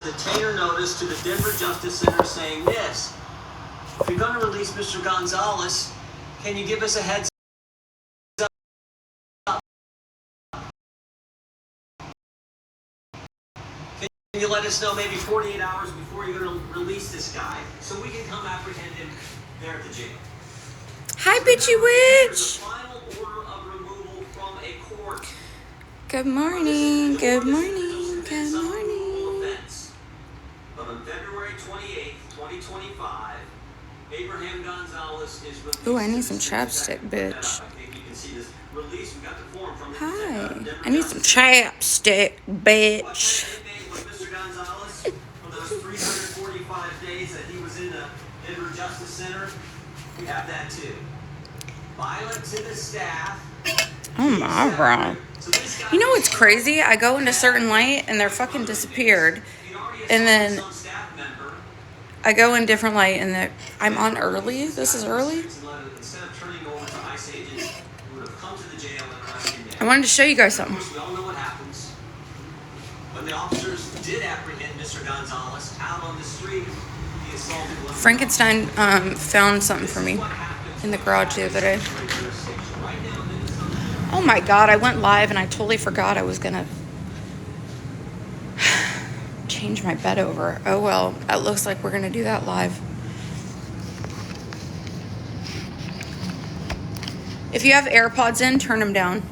detainer notice to the Denver Justice Center saying this: if you're going to release Mr. Gonzalez, can you give us a heads up? Can you let us know maybe 48 hours before you're going to release this guy so we can come apprehend him there at the jail? Hi, bitchy witch. Final order of removal from a court. Good morning. Good morning. Good morning. But on February 28th, 2025, Abraham Gonzalez is released. Ooh, I need some chapstick, bitch. I think you can see this release. We got the form from Hi. I need some chapstick, bitch. What Mr. Gonzalez for those 345 days that he was in the Denver Justice Center? We have that too. Violent to the staff. Oh my god. You know what's crazy? I go into certain light and they're fucking disappeared. And then I go in different light and I'm on early. This is early. I wanted to show you guys something. We all know what happens. When the officers did apprehend Mr. Gonzalez out on the street, he assaulted one. Frankenstein found something for me in the garage the other day. Oh my god, I went live and I totally forgot I was gonna change my bed over. Oh well, that looks like we're gonna do that live. If you have AirPods in, turn them down.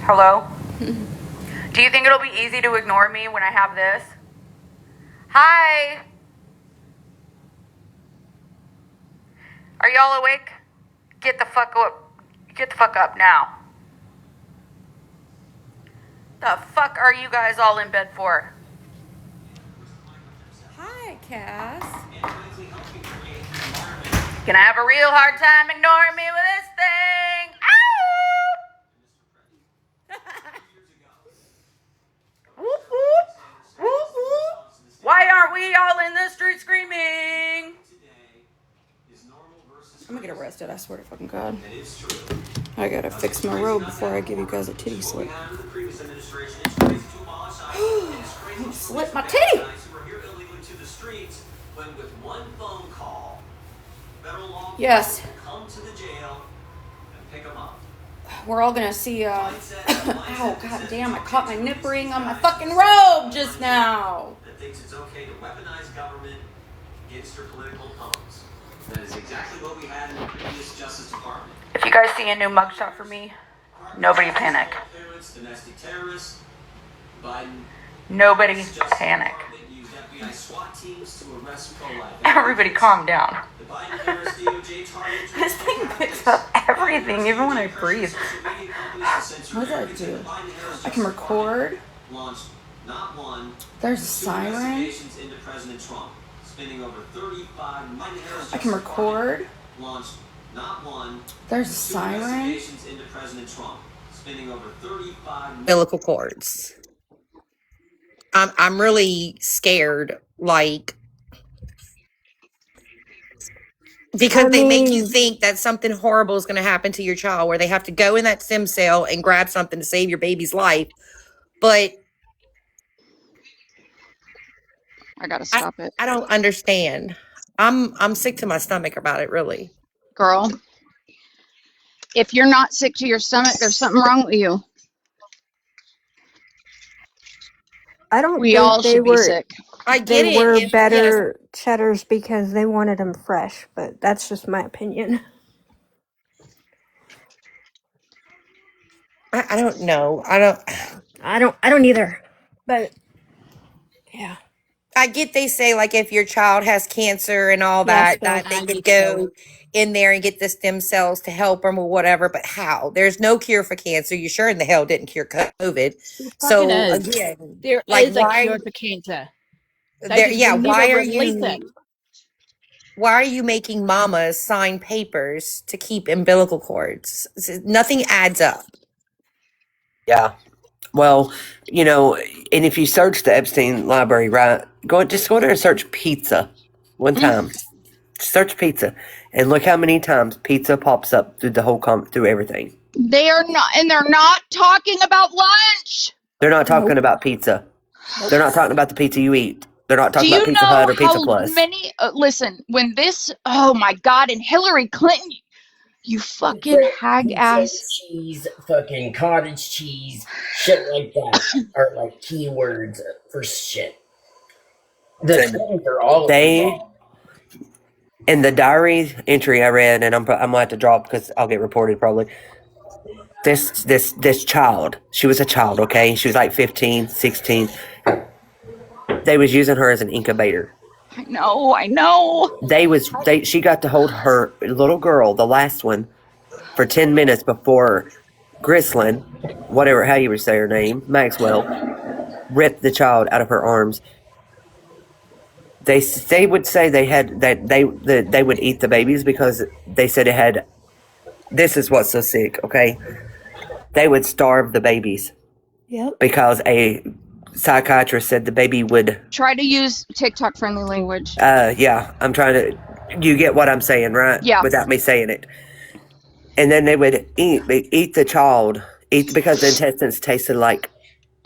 Hello? Do you think it'll be easy to ignore me when I have this? Hi! Are y'all awake? Get the fuck up. Get the fuck up now. The fuck are you guys all in bed for? Hi, Cass. Gonna have a real hard time ignoring me with this thing. Ow! Whoop, whoop. Whoop, whoop. Why aren't we all in the street screaming? I'm gonna get arrested, I swear to fucking God. I gotta fix my robe before I give you guys a titty slip. I'm gonna slip my titty! Yes. We're all gonna see, ow, god damn, I caught my nip ring on my fucking robe just now! That thinks it's okay to weaponize government against your political opponents. That is exactly what we had in the previous Justice Department. If you guys see a new mugshot for me, nobody panic. Domestic terrorists, Biden. Nobody panic. Everybody calm down. This thing picks up everything, even when I breathe. What does that do? I can record. There's a siren. I can record. There's a siren. Umbilical cords. I'm really scared, like, because they make you think that something horrible is going to happen to your child, where they have to go in that stem cell and grab something to save your baby's life. But I gotta stop it. I don't understand. I'm sick to my stomach about it, really. Girl, if you're not sick to your stomach, there's something wrong with you. I don't We think all they should be were sick. I get they it. were Yes, better cheddars because they wanted them fresh, but that's just my opinion. I don't know. I don't either. But yeah. I get they say, like, if your child has cancer and all Yes, that Bill. they could go in there and get the stem cells to help them or whatever. But how? There's no cure for cancer. You sure in the hell didn't cure COVID. So is. again, There like, is a why? cure for cancer. There, yeah. Why are Why are you making mamas sign papers to keep umbilical cords? Nothing adds up. Yeah. Well, and if you search the Epstein library, right, just go there and search pizza one time. Search pizza. And look how many times pizza pops up through the whole through everything. They are not, and they're not talking about lunch. They're not talking Nope. about pizza. They're not talking about the pizza you eat. They're not Do talking about you Pizza know Hut or Pizza how Plus. many? Listen, when this, oh my God, and Hillary Clinton, you fucking hag Pizza, ass. cheese, fucking cottage cheese, shit like that are like keywords for shit. The Clintons are all They in the diary entry I read, and I'm gonna have to drop because I'll get reported probably. This child, she was a child, okay? She was like 15, 16. They was using her as an incubator. I know. She got to hold her little girl, the last one, for 10 minutes before Grisland, whatever, how you would say her name, Maxwell, ripped the child out of her arms. They would say they would eat the babies because they said it had. This is what's so sick, okay? They would starve the babies Yep. because a psychiatrist said the baby would. Try to use TikTok friendly language. Yeah, I'm trying to. You get what I'm saying, right? Yeah. Without me saying it. And then they would eat the child, because the intestines tasted like,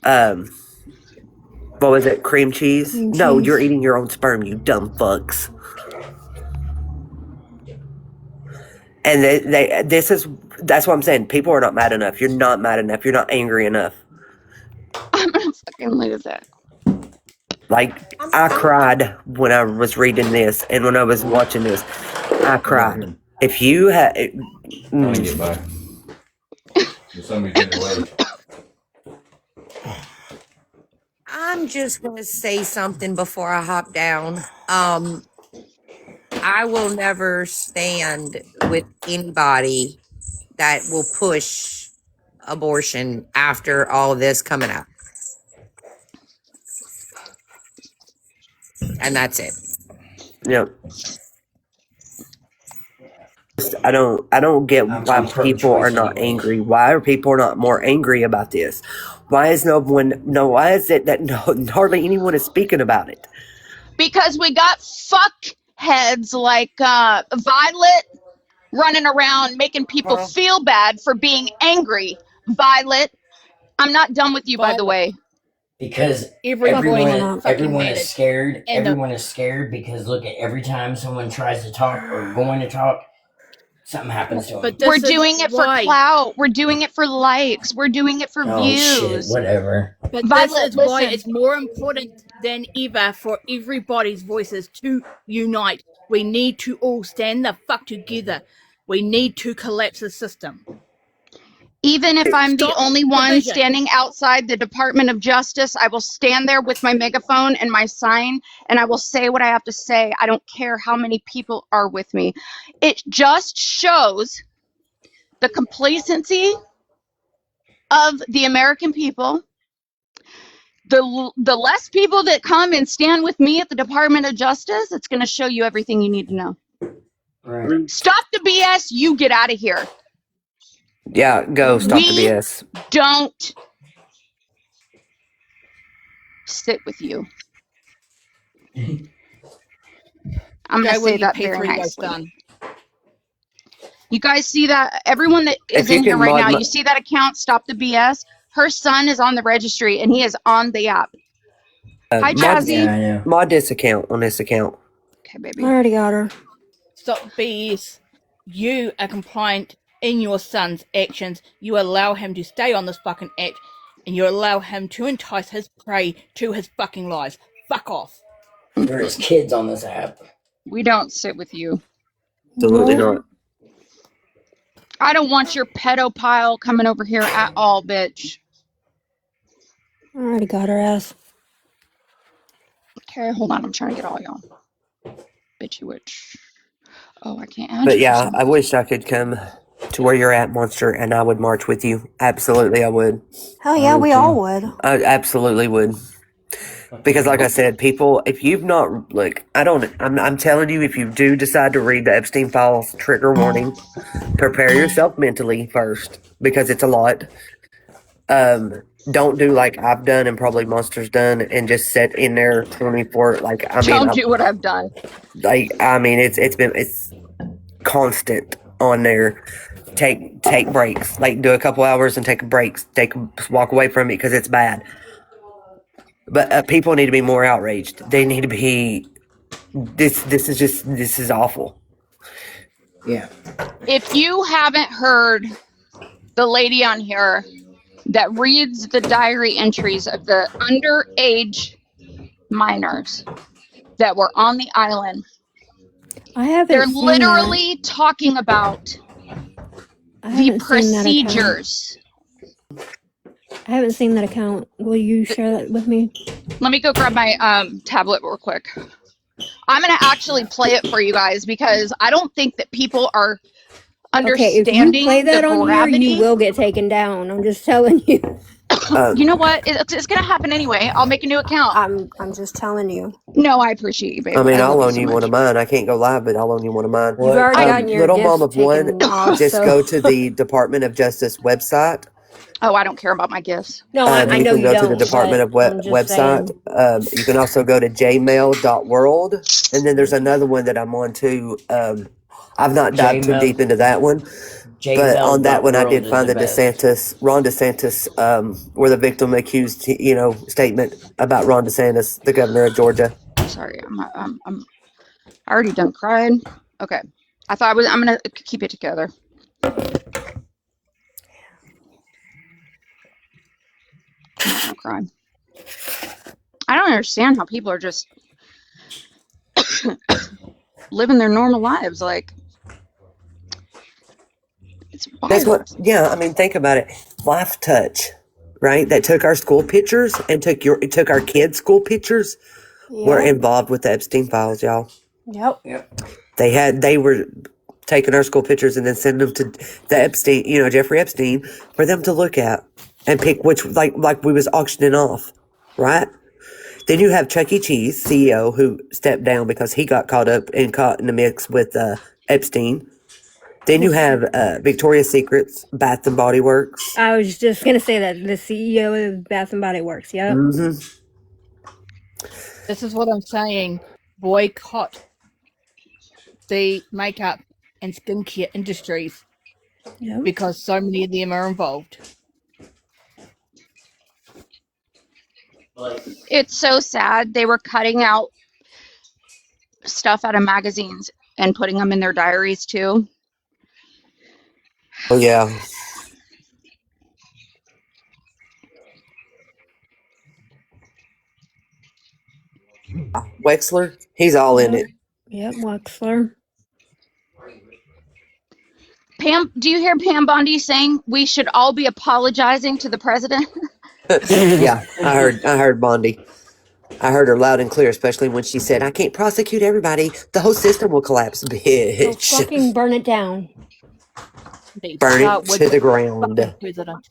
what was it, cream cheese? Cream No, cheese. you're eating your own sperm, you dumb fucks. And that's what I'm saying. People are not mad enough. You're not mad enough. You're not angry enough. I'm gonna fucking lose it. Like, I cried when I was reading this and when I was watching this. I cried. If you had. Let me get by. If somebody's getting away. I'm just going to say something before I hop down. I will never stand with anybody that will push abortion after all of this coming out. And that's it. Yep. I don't get why people are not angry. Why are people not more angry about this? Why is it that hardly anyone is speaking about it? Because we got fuckheads like Violet running around making people feel bad for being angry. Violet, I'm not done with you, by the way. Because everyone is scared. Everyone is scared because look at every time someone tries to talk or going to talk, something happens to them. We're doing it for clout. We're doing it for likes. We're doing it for views. Shit, whatever. But Violet, this is listen. why it's more important than ever for everybody's voices to unite. We need to all stand the fuck together. We need to collapse the system. Even if I'm the only one division. standing outside the Department of Justice, I will stand there with my megaphone and my sign, and I will say what I have to say. I don't care how many people are with me. It just shows the complacency of the American people. The less people that come and stand with me at the Department of Justice, it's going to show you everything you need to know. Right. Stop the BS. You get out of here. Yeah, go stop the BS. Don't sit with you. I'm going to say that very nicely. You guys see that? Everyone that is in here right now, you see that account, Stop the BS? Her son is on the registry, and he is on the app. Hi, Chazzy. Mod this account on this account. Okay, baby. I already got her. Stop BS. You are compliant in your son's actions. You allow him to stay on this fucking app, and you allow him to entice his prey to his fucking lies. Fuck off. There's kids on this app. We don't sit with you. Absolutely not. I don't want your pedophile coming over here at all, bitch. I already got her ass. Okay, hold on. I'm trying to get all y'all. Bitchy witch. Oh, I can't add But you. yeah, I wish I could come to where you're at, Monster, and I would march with you. Absolutely, I would. Hell yeah, we all would. I absolutely would. Because, like I said, people, if you've not, like, I'm telling you, if you do decide to read the Epstein files, trigger warning, prepare yourself mentally first, because it's a lot. Don't do like I've done and probably Monster's done and just sit in there 24, like, Don't do what I've done. Like, I mean, constant on there. Take breaks, like do a couple hours and take breaks, walk away from it because it's bad. But people need to be more outraged. They need to be. This is awful. Yeah. If you haven't heard the lady on here that reads the diary entries of the underage minors that were on the island, I haven't they're seen that. literally talking about I the haven't seen that account. procedures. I haven't seen that account. Will you share that with me? Let me go grab my tablet real quick. I'm going to actually play it for you guys because I don't think that people are Okay, if you understanding play that the on here, you gravity. will get taken down. I'm just telling you. You know what? It's going to happen anyway. I'll make a new account. I'm just telling you. No, I appreciate you, babe. I mean, I I'll love you loan so you one much. of mine. I can't go live, but I'll loan you one of mine. You've already gotten your Little gifts Mom of One, taken off, just so. go to the Department of Justice website. Oh, I don't care about my gifts. No, I You know can you go to the don't. Department But of I'm just website. saying. You can also go to jmail.world. And then there's another one that I'm on too. I've not dived too Jmail- deep into that one. But on that one, I did find the Ron DeSantis, where the victim accused, statement about Ron DeSantis, the governor of Georgia. Sorry, I'm already done crying. Okay, I'm gonna keep it together. I'm not gonna cry. I don't understand how people are just living their normal lives. Like, it's That's wild. what, yeah, I mean, think about it. Life Touch, right? That took our school pictures and took our kids' school pictures. Were involved with the Epstein files, y'all. Yep. They were taking our school pictures and then sending them to the Epstein, Jeffrey Epstein, for them to look at and pick which, like we was auctioning off, right? Then you have Chuck E. Cheese CEO who stepped down because he got caught in the mix with Epstein. Then you have Victoria's Secret's Bath and Body Works. I was just gonna say that the CEO of Bath and Body Works. Yep. Mm-hmm. This is what I'm saying. Boycott the makeup and skincare industries Yep. because so many of them are involved. It's so sad. They were cutting out stuff out of magazines and putting them in their diaries too. Oh yeah. Wexler, he's all in it. Yep, Wexler. Pam, do you hear Pam Bondi saying we should all be apologizing to the president? Yeah, I heard Bondi. I heard her loud and clear, especially when she said, "I can't prosecute everybody. The whole system will collapse, bitch." So fucking burn it down. Burn it to the ground. President.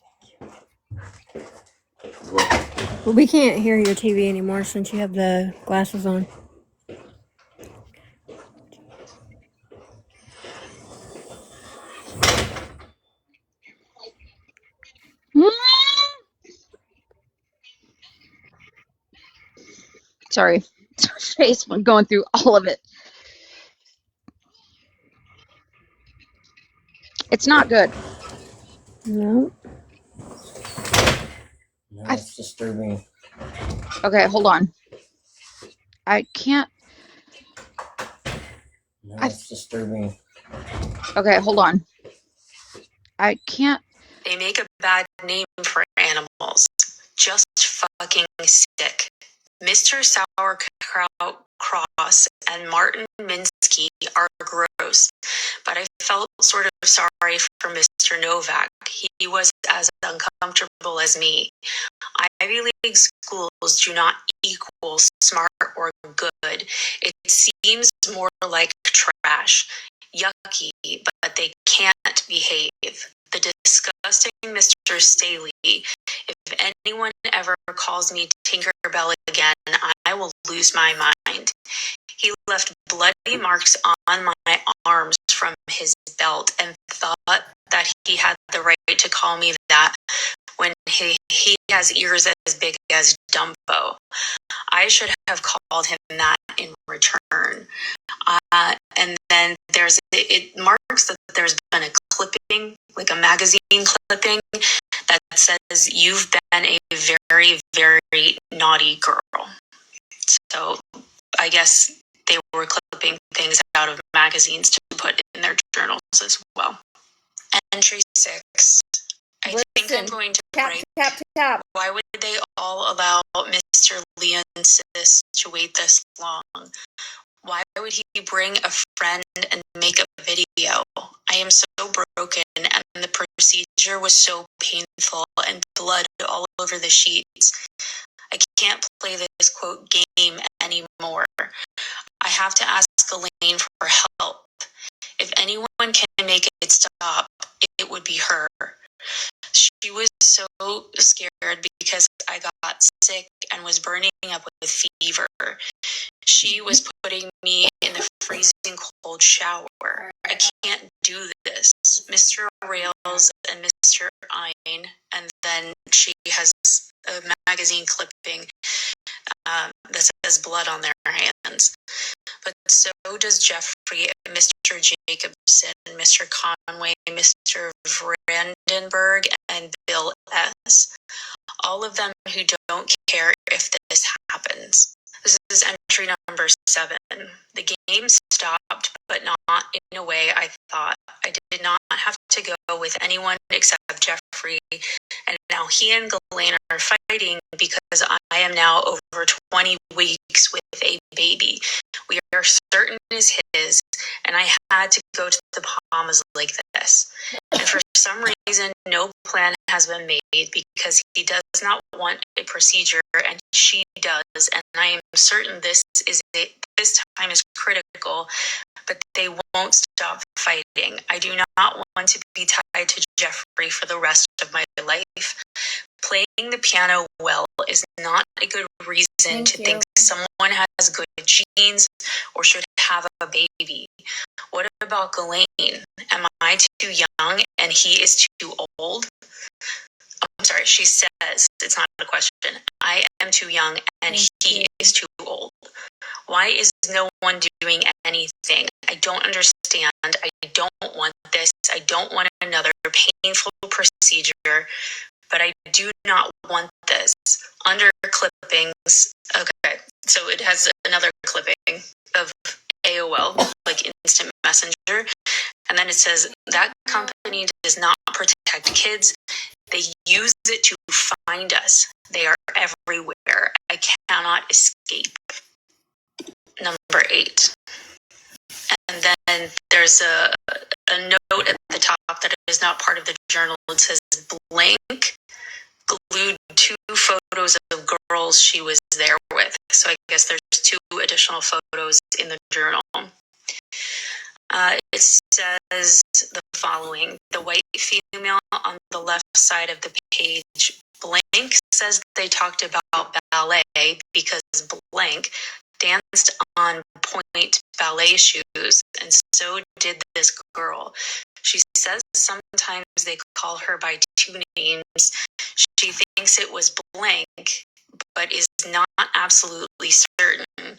But we can't hear your TV anymore since you have the glasses on. Sorry, face when going through all of it. It's not good. No. That's disturbing. Okay, hold on. I can't. That's disturbing. Okay, hold on. I can't. They make a bad name for animals. Just fucking sick. Mr. Sauerkraut Cross and Martin Minsky are gross, but I felt sort of sorry for Mr. Novak. He was as uncomfortable as me. Ivy League schools do not equal smart or good. It seems more like trash. Yucky, but they can't behave. The disgusting Mr. Staley. If anyone ever calls me Tinkerbell again, I will lose my mind. He left bloody marks on my arms from his belt and thought that he had the right to call me that when he has ears as big as Dumbo. I should have called him that in return. And then it marks that there's been a clipping, like a magazine clipping, that says, "You've been a very, very naughty girl." So I guess they were clipping things out of magazines to put in their journals as well. Entry 6. I think I'm going to break. Tap. Why would they all allow Mr. Leonsis to wait this long? Why would he bring a friend and make a video? I am so broken, and the procedure was so painful and blood all over the sheets. I can't play this quote game anymore. I have to ask Elaine for help. If anyone can make it stop, it would be her. She was so scared because I got sick and was burning up with fever. She was putting me in the freezing cold shower. I can't do this. Mr. Rails and Mr. Ein, and then she has a magazine clipping that says blood on their hands. But so does Jeffrey, Mr. Jacobson, Mr. Conway, Mr. Brandenburg, and Bill S. All of them who don't care if this happens. This is entry number 7. The game stopped, but not in a way I thought. I did not have to go with anyone except Jeffrey, and now he and Ghislaine are fighting because I am now over 20 weeks with a baby. We are certain is his, and I had to go to the Bahamas like this. And for some reason, no plan has been made because he does not want a procedure, and she does. And I am certain this time is critical, but they won't stop fighting. I do not want to be tied to Jeffrey for the rest of my life. Playing the piano well is not a good reason to think someone has good genes or should have a baby. What about Ghislaine? Am I too young and he is too old? I'm sorry, she says, it's not a question. I am too young and he is too old. Why is no one doing anything? I don't understand. I don't want this. I don't want another painful procedure, but I do not want this. Under clippings, okay, so it has another clipping of AOL, like Instant Messenger, and then it says, that company does not protect kids. They use it to find us. They are everywhere. I cannot escape. Number 8. And then there's a note at the top that is not part of the journal. It says blank glued 2 photos of girls she was there with. So I guess there's 2 additional photos in the journal. It says the following. The white female on the left side of the page, blank, says they talked about ballet because blank danced on point ballet shoes, and so did this girl. She says sometimes they call her by 2 names. She thinks it was blank, but is not absolutely certain.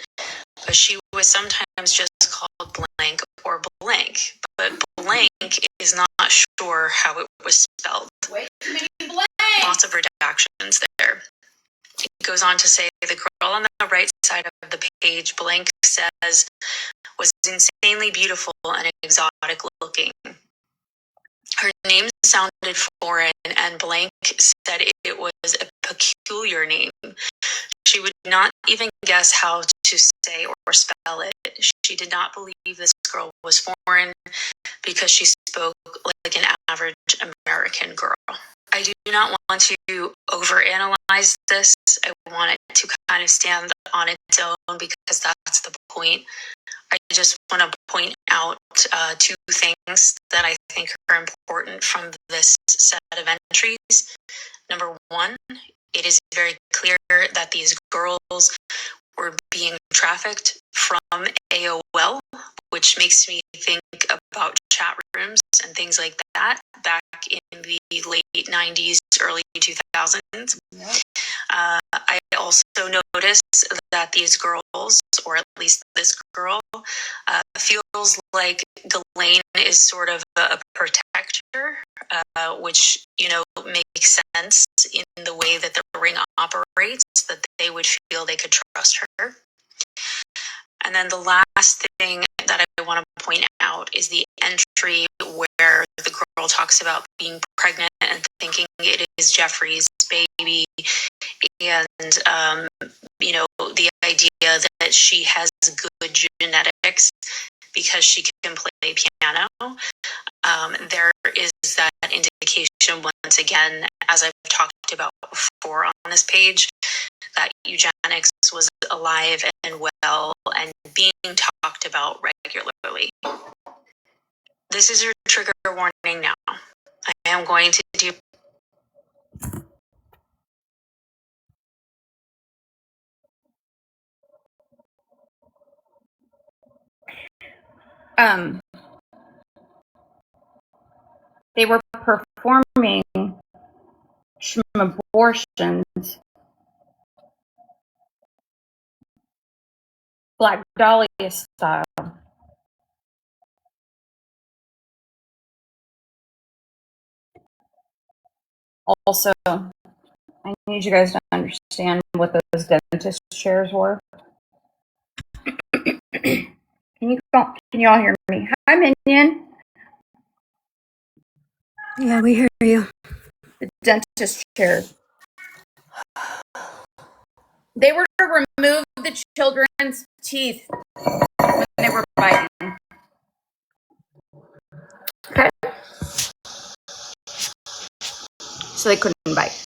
But she was sometimes just called blank or blank, but blank is not sure how it was spelled. Lots of redactions there. It goes on to say the girl on the right side of the page, blank, says, was insanely beautiful and exotic looking. Her name sounded foreign, and blank said it was a peculiar name. She would not even guess how to say or spell it. She did not believe this girl was foreign because she spoke like an average American girl. I do not want to overanalyze this. I want it to kind of stand on its own because that's the point. I just want to point out 2 things that I think are important from this set of entries. Number 1, it is very clear that these girls were being trafficked from AOL, which makes me think about chat rooms and things like that back in the late 90s, early 2000s. I also notice that these girls, or at least this girl, feels like Ghislaine is sort of a protector, which, makes sense in the way that the ring operates, that they would feel they could trust her. And then the last thing that I want to point out is the entry where the girl talks about being pregnant and thinking it is Jeffrey's baby. And, the idea that she has good genetics because she can play piano. There is that indication, once again, as I've talked about before on this page, that eugenics was alive and well and being talked about regularly. This is your trigger warning now. I am going to do They were performing abortions, Black Dahlia style. Also, I need you guys to understand what those dentist chairs were. Can you all hear me? Hi, Minion. Yeah, we hear you. The dentist chairs. They were to remove the children's teeth when they were biting. Okay? So they couldn't bite.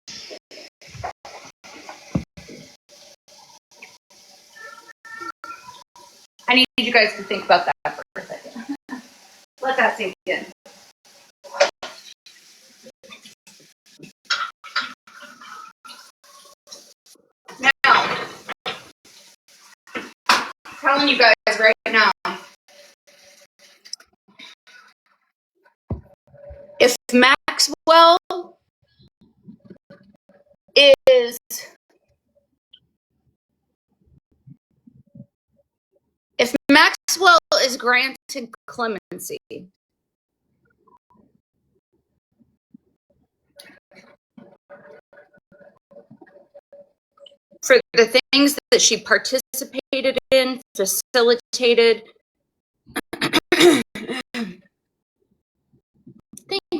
I need you guys to think about that for a second. Let that sink in. Now, I'm telling you guys right now, if Maxwell is granted clemency, for the things that she participated in, facilitated. Thank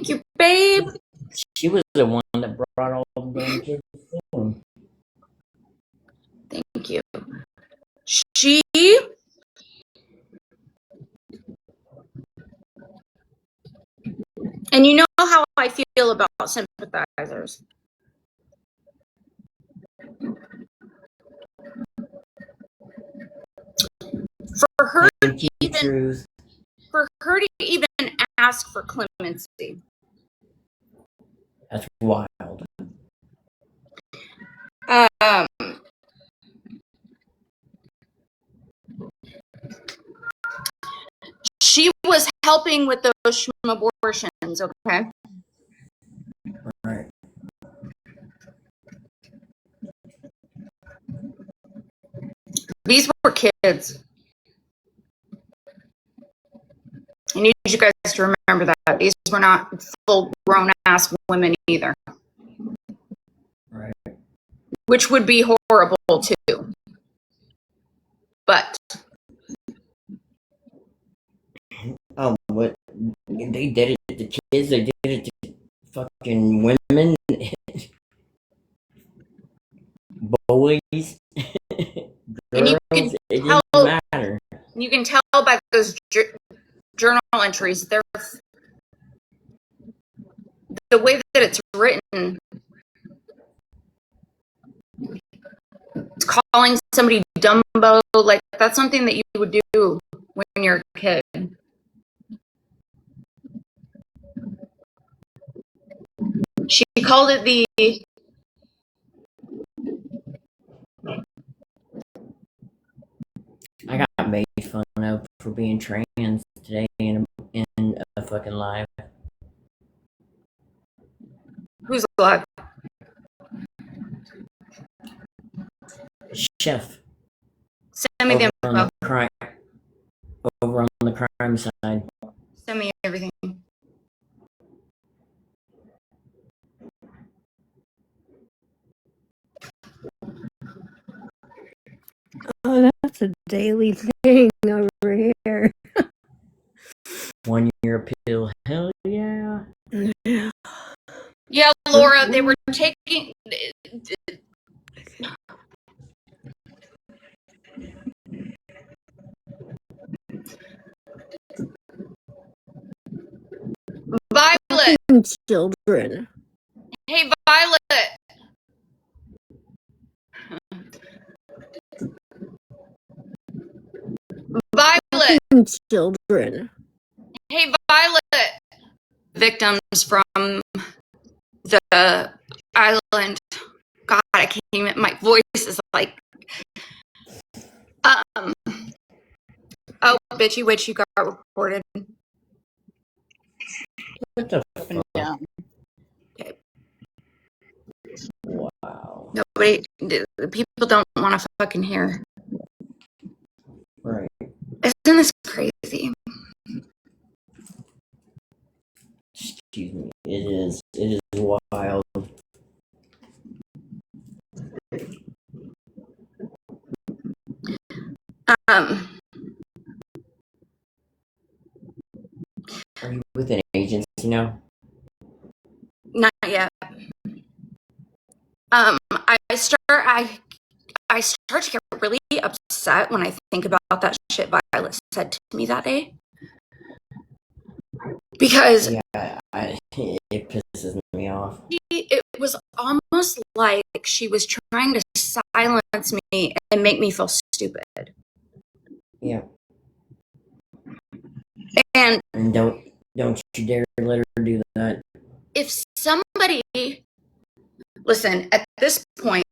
you, babe. She was the one that brought all the damn kids in. Thank you. She and you know how I feel about sympathizers. For her to even ask for clemency. That's wild. She was helping with those abortions, okay? Right. These were kids. I need you guys to remember that. These were not full grown ass women either. Right. Which would be horrible too. But what they did it to kids, they did it to fucking women, boys, girls. It didn't matter. You can tell by those journal entries, they're the way that it's written. It's calling somebody Dumbo, like that's something that you would do when you're a kid. She called it the I got made fun of for being trans today in a fucking live. Who's alive? Chef. Send me the over on the crime. Over on the crime side. Send me everything. Oh, that's a daily thing over here. 1 year appeal. Hell yeah. Yeah, Laura, they were taking. Violet. Children. Hey, Violet. Violet. Children. Hey, Violet. Victims from the island. God, I can't even. My voice is like. Oh, bitchy witch, you got reported. What the Up and down. Okay. Wow. Nobody. The people don't want to fucking hear. Right. Isn't this crazy? Excuse me. It is wild. Are you with an agency now? Not yet. I start to get really upset when I think about that shit Violet said to me that day. Because yeah, it pisses me off. It was almost like she was trying to silence me and make me feel stupid. Yeah. And don't you dare let her do that. If somebody, listen, at this point,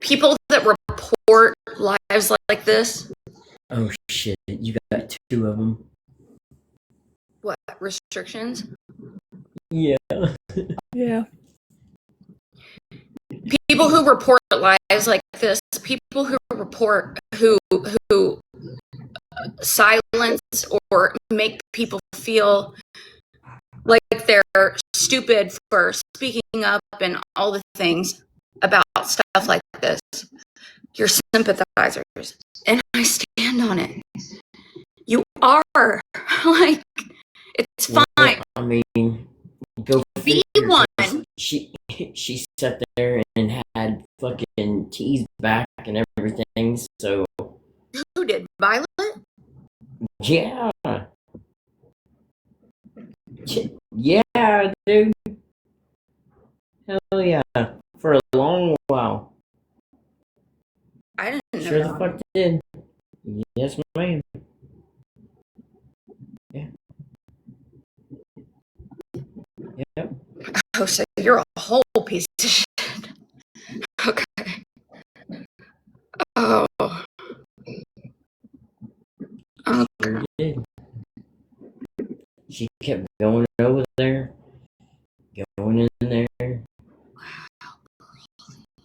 people that report lives like this. Oh shit, you got 2 of them. What, restrictions? Yeah. Yeah. People who report lives like this, people who report, who silence or make people feel like they're stupid for speaking up and all the things about stuff like this. You're sympathizers. And I stand on it. You are. Like, it's fine. Well, I mean, go be figure. One. She sat there and had fucking teased back and everything, so. Who did? Violet? Yeah. Yeah, dude. Hell yeah. For a long while. I didn't know. Sure the fuck did. Yes, ma'am. Yeah. Yep. Oh, so you're a whole piece of shit. Okay. Oh. Okay. Sure did. She kept going over there. Going in there.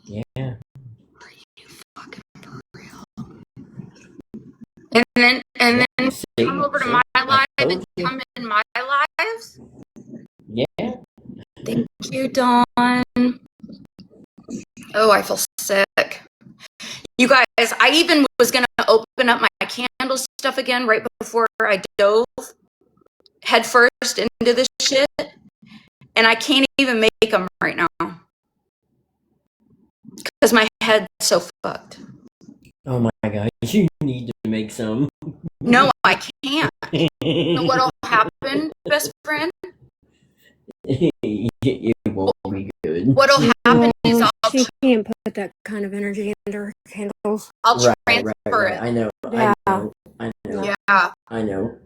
Yeah. Are you fucking for real? And then come over to my live and come in my lives? Yeah. Thank you, Dawn. Oh, I feel sick. You guys, I even was going to open up my candle stuff again right before I dove headfirst into this shit. And I can't even make them right now. Because my head's so fucked. Oh my god, you need to make some. No, I can't. You know what'll happen, best friend? It won't be good. What'll happen is She can't put that kind of energy into her candles. I'll transfer it. I know. Yeah. I know. Yeah. I know.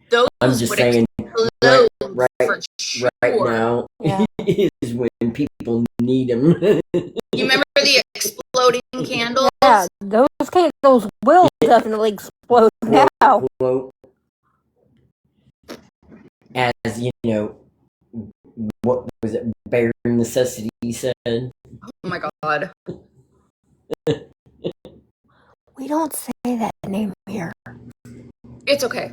Those I'm just would saying. explode Right for right sure. now is when people need them. You remember the exploding candles? Yeah, those candles will definitely explode now. Quote, as you know, what was it? Bare necessity said. Oh my God. We don't say that name here. It's okay.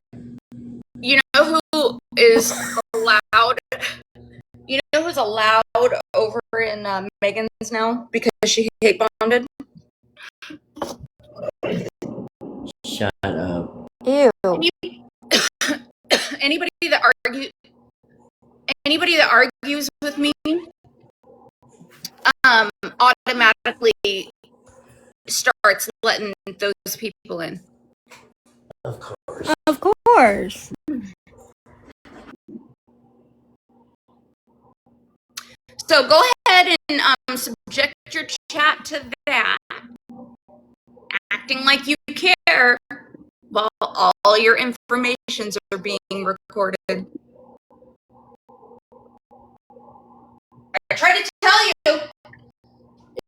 You know who is allowed? You know who's allowed over in Megan's now because she hate bonded? Shut up. Ew. Anybody that argues with me automatically starts letting those people in. Of course. Of course. So go ahead and subject your chat to that, acting like you care while all your informations are being recorded. I tried to tell you.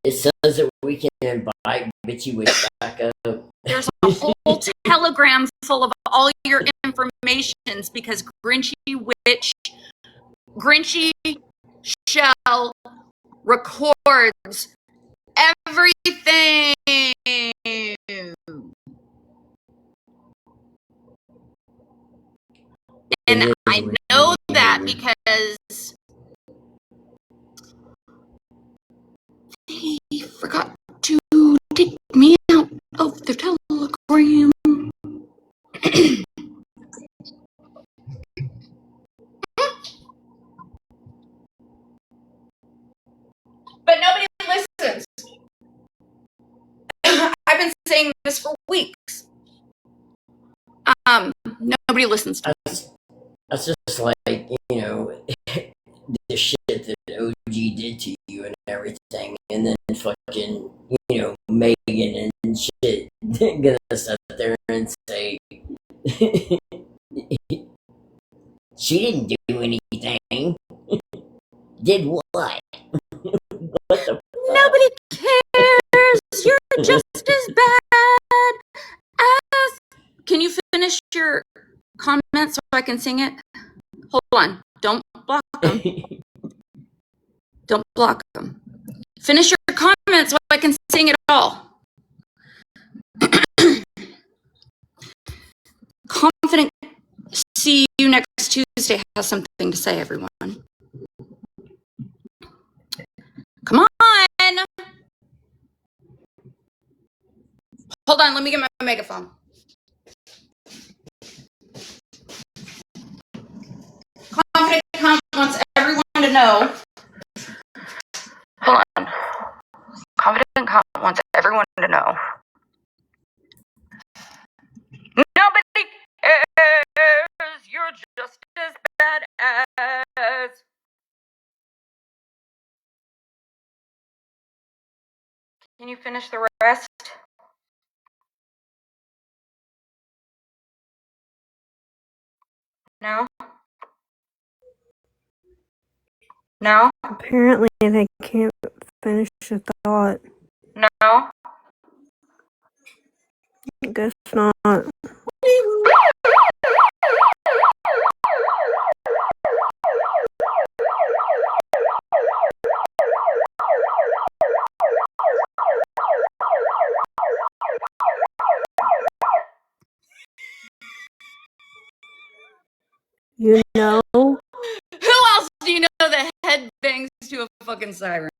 It says that we can invite bitchy witch back up. There's a whole telegram full of all your informations because Grinchy Shell records everything. And I know that because they forgot to take me out of the telegram. But nobody listens. I've been saying this for weeks. Nobody listens to me. That's just like, you know, the shit that OG did to you and everything, and then fucking, you know, Megan and shit gonna sit there and say she didn't do anything. Did what? What the Nobody cares. You're just as bad as. Can you finish your comment so I can sing it? Hold on. Don't block them. Don't block them. Finish your comment so I can sing it all. Confident see you next Tuesday has something to say, everyone. Come on. Hold on, let me get my megaphone. Confident wants everyone to know. Hold on. Confident wants everyone to know. Nobody cares. You're just as bad as. Can you finish the rest? No? No? Apparently they can't finish the thought. No? Guess not. You know? Who else do you know that head bangs to a fucking siren?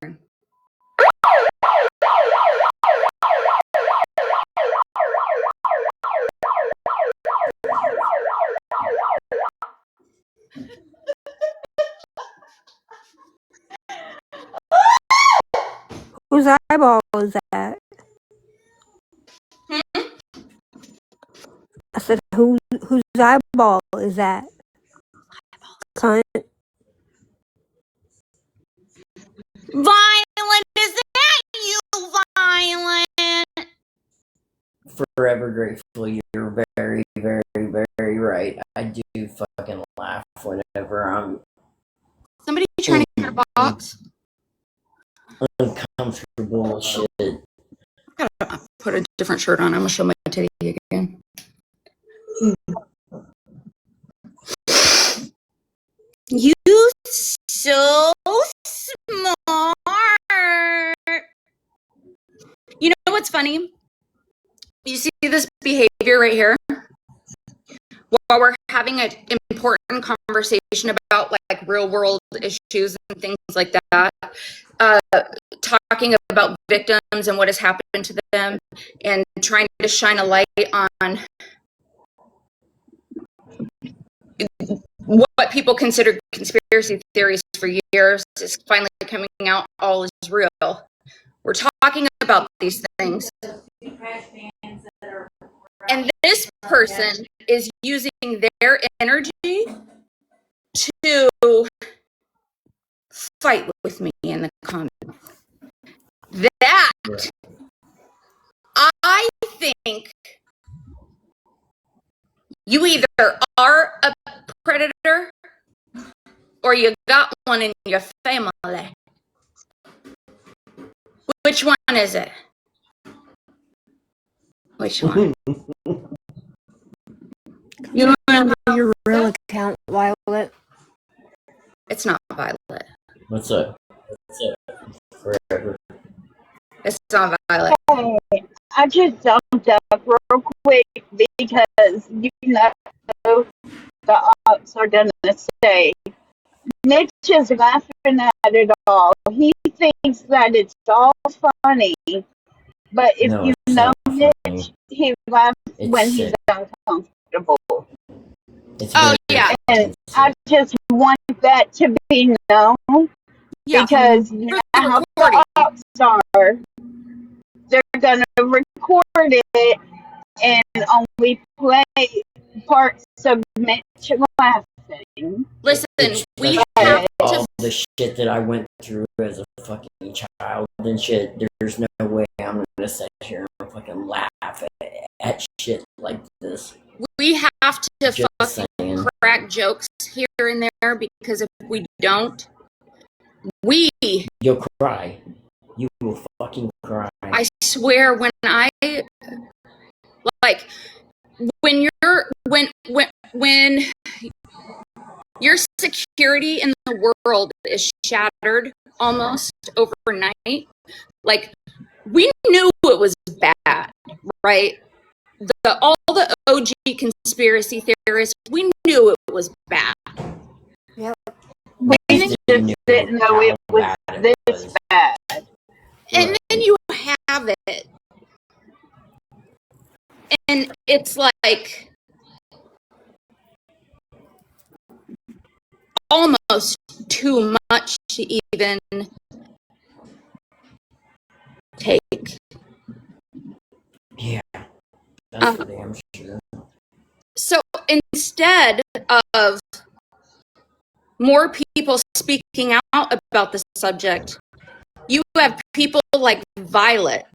Whose eyeball is that? I said, whose eyeball is that? Cunt. Violent, is that you, Violent? Forever grateful. You're very, very, very right. I do fucking laugh whenever I'm Somebody trying to get a box? uncomfortable shit. Gotta put a different shirt on. I'm gonna show my titty again. You so smart. You know what's funny? You see this behavior right here? While we're having an important conversation about like real world issues and things like that, talking about victims and what has happened to them and trying to shine a light on what people considered conspiracy theories for years is finally coming out all is real. We're talking about these things. And this person is using their energy to fight with me in the comments. That, I think you either are a predator or you got one in your family. Which one is it? Which one? You remember your real account, Violet? It's not Violet. What's up? Forever. It's not Violet. Hey, I just jumped up real quick because you know the ops are gonna say Mitch is laughing at it all. He thinks that it's all funny, but if No, you it's know not Mitch, funny. he laughs It's when he's sick. uncomfortable. It's Oh, very yeah. And sick. I just want that to be known Yeah, because you for know the how recording. the ops are. They're gonna record it and only play parts of Mitch laughing. Listen, It's we just have like to. all the shit that I went through as a fucking child and shit. There's no way I'm gonna sit here and fucking laugh at shit like this. We have to Just fucking saying. crack jokes here and there because if we don't, we. You'll cry. You will fucking cry. I swear, when I like when your security in the world is shattered almost overnight, like we knew it was bad, right? All the OG conspiracy theorists, we knew it was bad. Yep. We And just Didn't didn't know it was bad it this was. bad. and Right. then you have it, and it's like almost too much to even take. Yeah, that's for damn sure. So instead of more people speaking out about the subject, you have people like Violet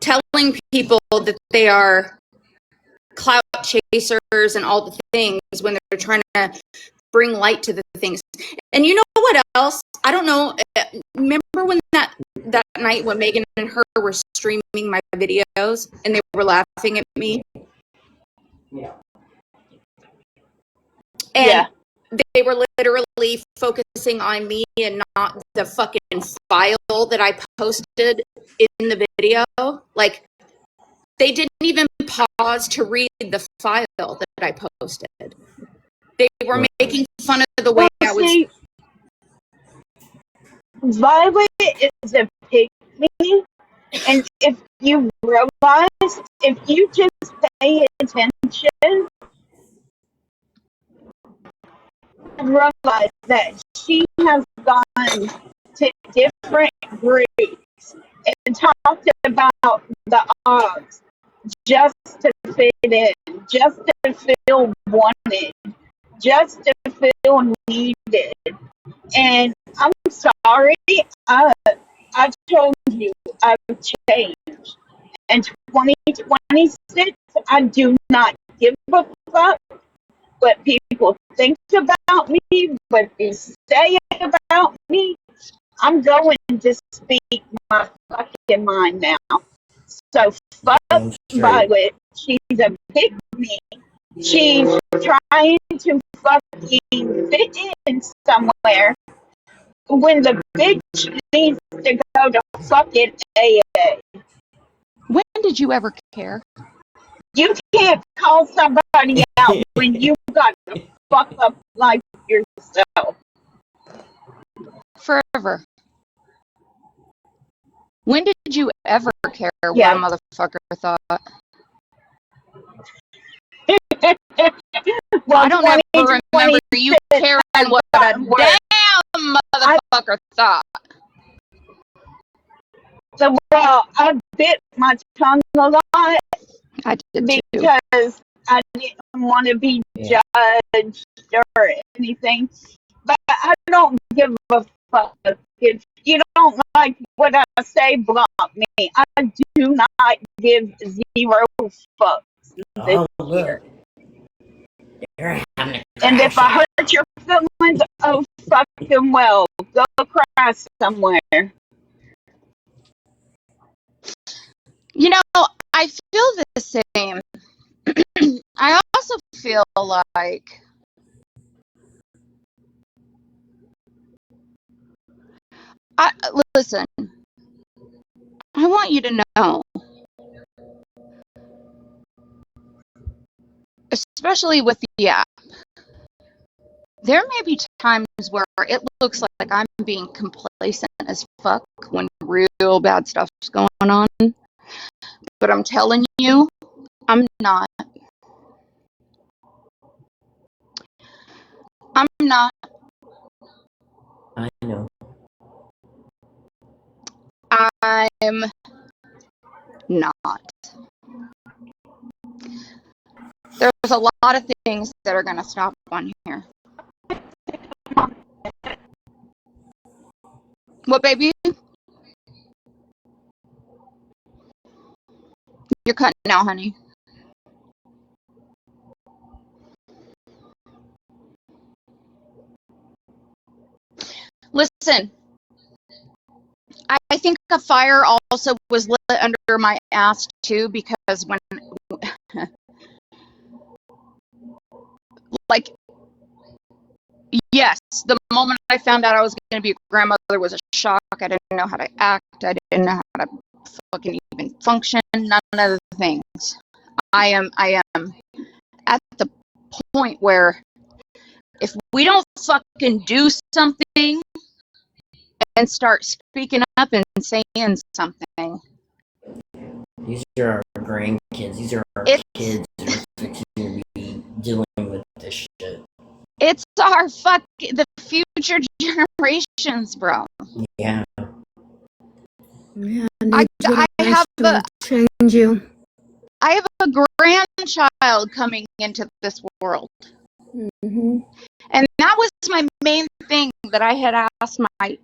telling people that they are clout chasers and all the things when they're trying to bring light to the things. And you know what else? I don't know. Remember when that night when Megan and her were streaming my videos and they were laughing at me? Yeah. And Yeah. they were literally focusing on me and not the fucking file that I posted in the video. Like, they didn't even pause to read the file that I posted. They were Right. making fun of the way I was. See, Violet is a pygmy, and if you realize, if you just pay attention, realize that she has gone to different groups and talked about the odds just to fit in, just to feel wanted, just to feel needed. And I'm sorry, I told you I've changed. In 2026, I do not give a fuck what people think about me, what they say about me. I'm going to speak my fucking mind now. So fuck Damn straight. Violet. She's a pick me. She's trying to fucking fit in somewhere when the bitch needs to go to fucking AA. When did you ever care? You can't call somebody out when you got to fuck up life yourself. Forever. When did you ever care what Yeah. a motherfucker thought? Well, I don't ever remember you caring what a damn motherfucker thought. So, well, I bit my tongue a lot I did too. because I didn't want to be judged or anything. But I don't give a fuck. If you don't like what I say, block me. I do not give zero fucks this year. You're having a And if crash. I hurt your feelings, oh fucking well, go cry somewhere. You know, I feel the same. I also feel like listen, I want you to know, especially with the app, there may be times where it looks like I'm being complacent as fuck when real bad stuff's going on. But I'm telling you, I'm not. I'm not. I know. I'm not. There's a lot of things that are going to stop on here. What, baby? You're cutting out, honey. Listen, I think a fire also was lit under my ass too, because when, like, yes, the moment I found out I was going to be a grandmother was a shock. I didn't know how to act. I didn't know how to fucking even function. None of the things. I am at the point where if we don't fucking do something and start speaking up and saying something. These are our grandkids. These are our kids that are fixing to be dealing with this shit. It's the future generations, bro. Yeah. Yeah, I have change you. I have a grandchild coming into this world. Mm-hmm. And that was my main thing that I had asked my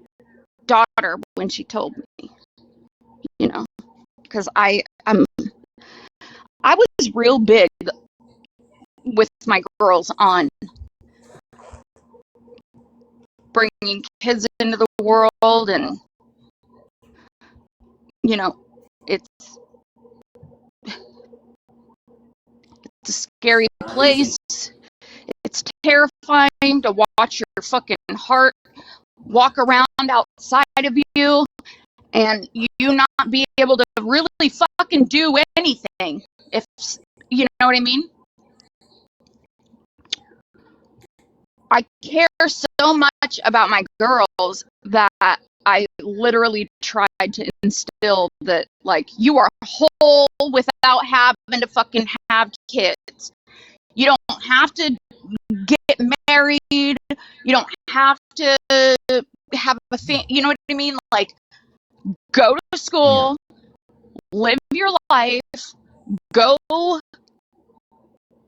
daughter when she told me, you know, because I was real big with my girls on bringing kids into the world, and you know, it's a scary place. It's terrifying to watch your fucking heart walk around outside of you and you not be able to really fucking do anything, if you know what I mean. I care so much about my girls that I literally tried to instill that, like, you are whole without having to fucking have kids. You don't have to get married. You don't have to have a family. You know what I mean? Like, go to school, live your life, go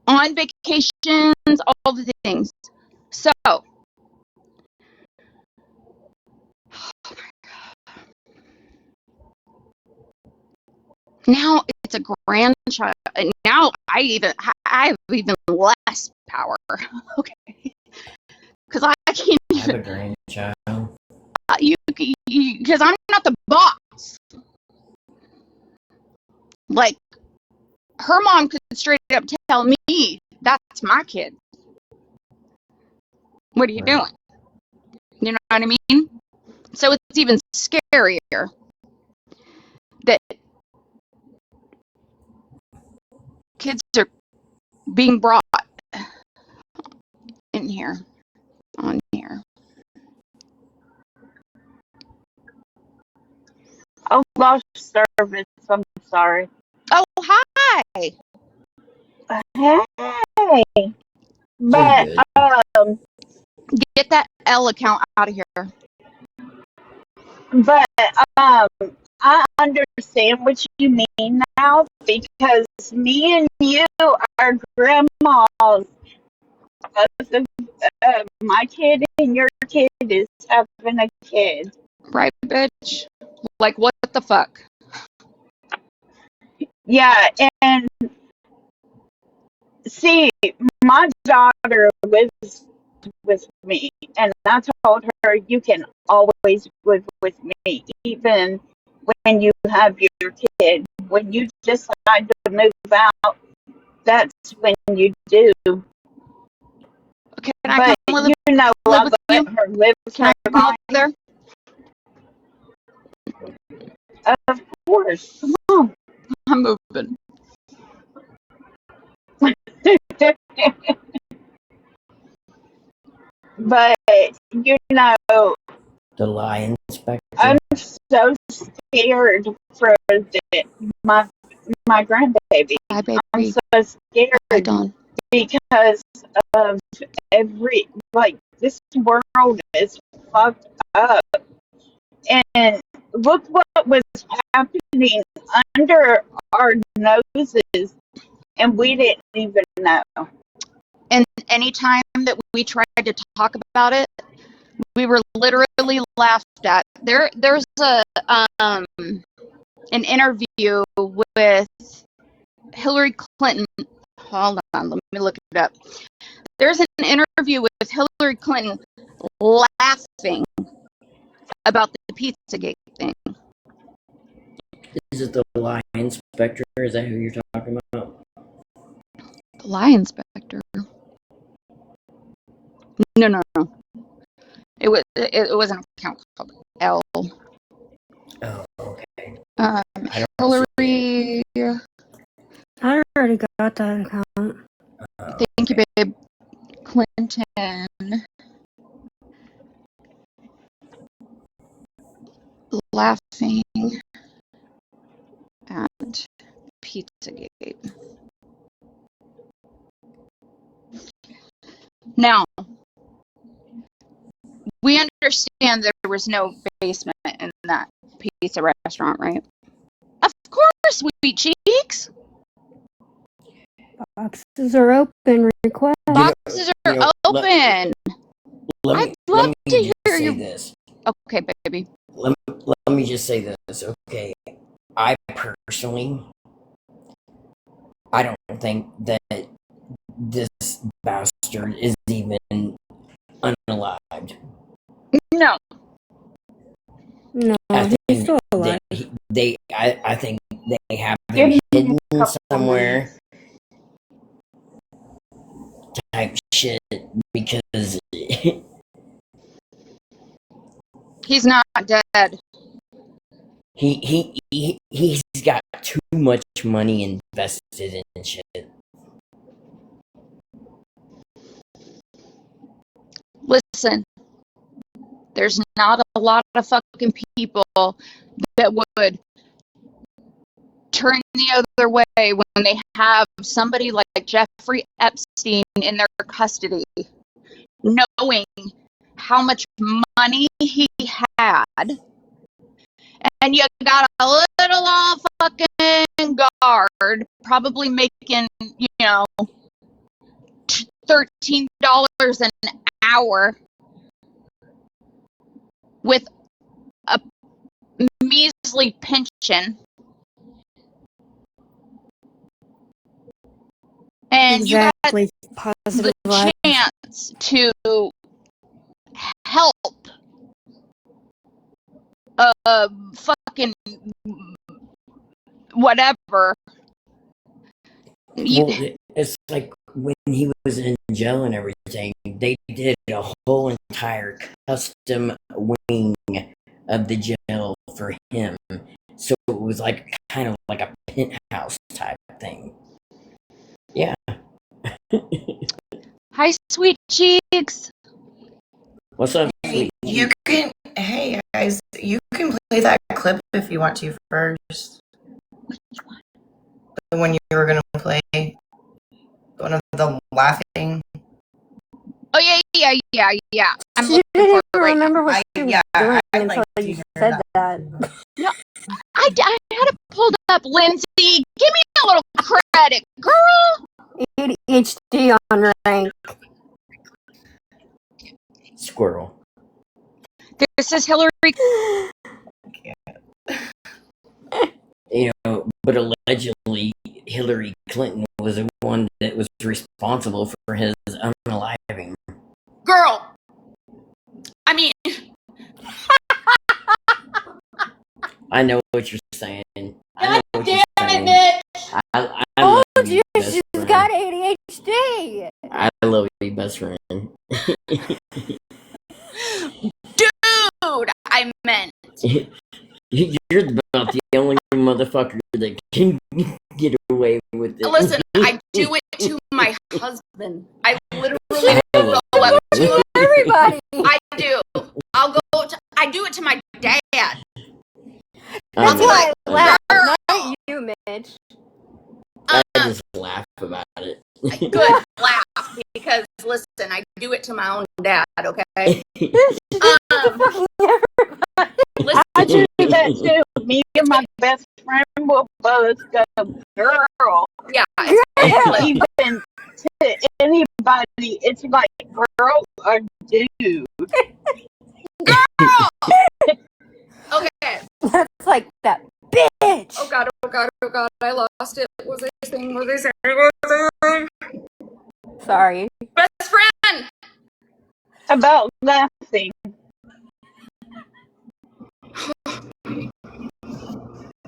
on vacations, all the things. So, now it's a grandchild. And now I have even less power. Okay, because I can't even. I have a grandchild. Because I'm not the boss. Like, her mom could straight up tell me that's that's my kid. What are you doing? You know what I mean? So it's even scarier that kids are being brought in here, on here. Oh, lost service. I'm sorry. Oh, hi. Hey, You're but good. Get that L account out of here. but I understand what you mean now because me and you are grandmas. Both of my kid and your kid is having a kid. Right, bitch? Like, what the fuck? Yeah, and see, my daughter lives with me, and I told her you can always live with me, even when you have your kid. When you decide to move out, that's when you do. Can I But come you know, live I with let you? her live with Can her I come over there? Of course, come on. I'm moving. But you know, The lie inspector. I'm so scared for my my grandbaby. Hi, baby. I'm so Hi, scared Dawn. because of this world is fucked up. And look what was happening under our noses, and we didn't even know. And anytime that we tried to talk about it, we were literally laughed at. There's an interview with Hillary Clinton. Hold on, let me look it up. There's an interview with Hillary Clinton laughing about the Pizzagate thing. Is it the lie inspector? Is that who you're talking about? The lie inspector. No. It was an account called L. Oh, okay. Hillary. I already got that account. Thank you, babe. Clinton. Laughing at Pizzagate. Now, we understand there was no basement in that pizza restaurant, right? Of course, sweet cheeks. Boxes are open. Request. Boxes are open. I'd love to hear say you. this. Okay, baby. Let me just say this. Okay, I personally, I don't think that this bastard is even unalived. No. No, I he's think still alive. I think they have Give him me a hidden couple somewhere. Type shit because He's not dead. he's got too much money invested in shit. Listen, there's not a lot of fucking people that would turn the other way when they have somebody like Jeffrey Epstein in their custody, knowing how much money he had, and you got a little off fucking guard, probably making, $13 an hour with a measly pension. And exactly. You got Positive the vibes. chance to help fucking whatever. Well, it's like when he was in jail and everything, they did a whole entire custom wing of the jail for him. So it was like kind of like a penthouse type thing. Yeah. Hi, sweet cheeks. What's up, Hey, sweet? you can. Hey guys, you can play that clip if you want to first. The one you were gonna play, one of the laughing. Oh yeah. I'm She looking didn't for even it right now. remember what she was doing I'd until like to you hear said that. that. No, I had it pulled up, Lindsay. Give me a little credit, girl. ADHD on rank. Squirrel. This is Hillary. You know, but allegedly Hillary Clinton was the one that was responsible for his unaliving. Girl. I mean, I know what you're saying. I know God what you're damn saying. it, bitch. I Oh, love you, best she's friend. got ADHD. I love you, best friend. Dude, I meant. You're about the only motherfucker that can get away with it. Listen, I do it to my husband. I literally I love go up you. to him. Everybody. I do. I do it to my dad. That's know. why I laugh, Girl. not you, Mitch. I just laugh about it. Good, laugh, because listen, I do it to my own dad, okay? Listen, I do that too. Me and my best friend will both go, girl. yeah, it's ridiculous. Even to anybody, it's like, girl or dude. Girl! Okay. That's like that bitch. Oh god, I lost it. What was I saying? Sorry. Best friend! About nothing.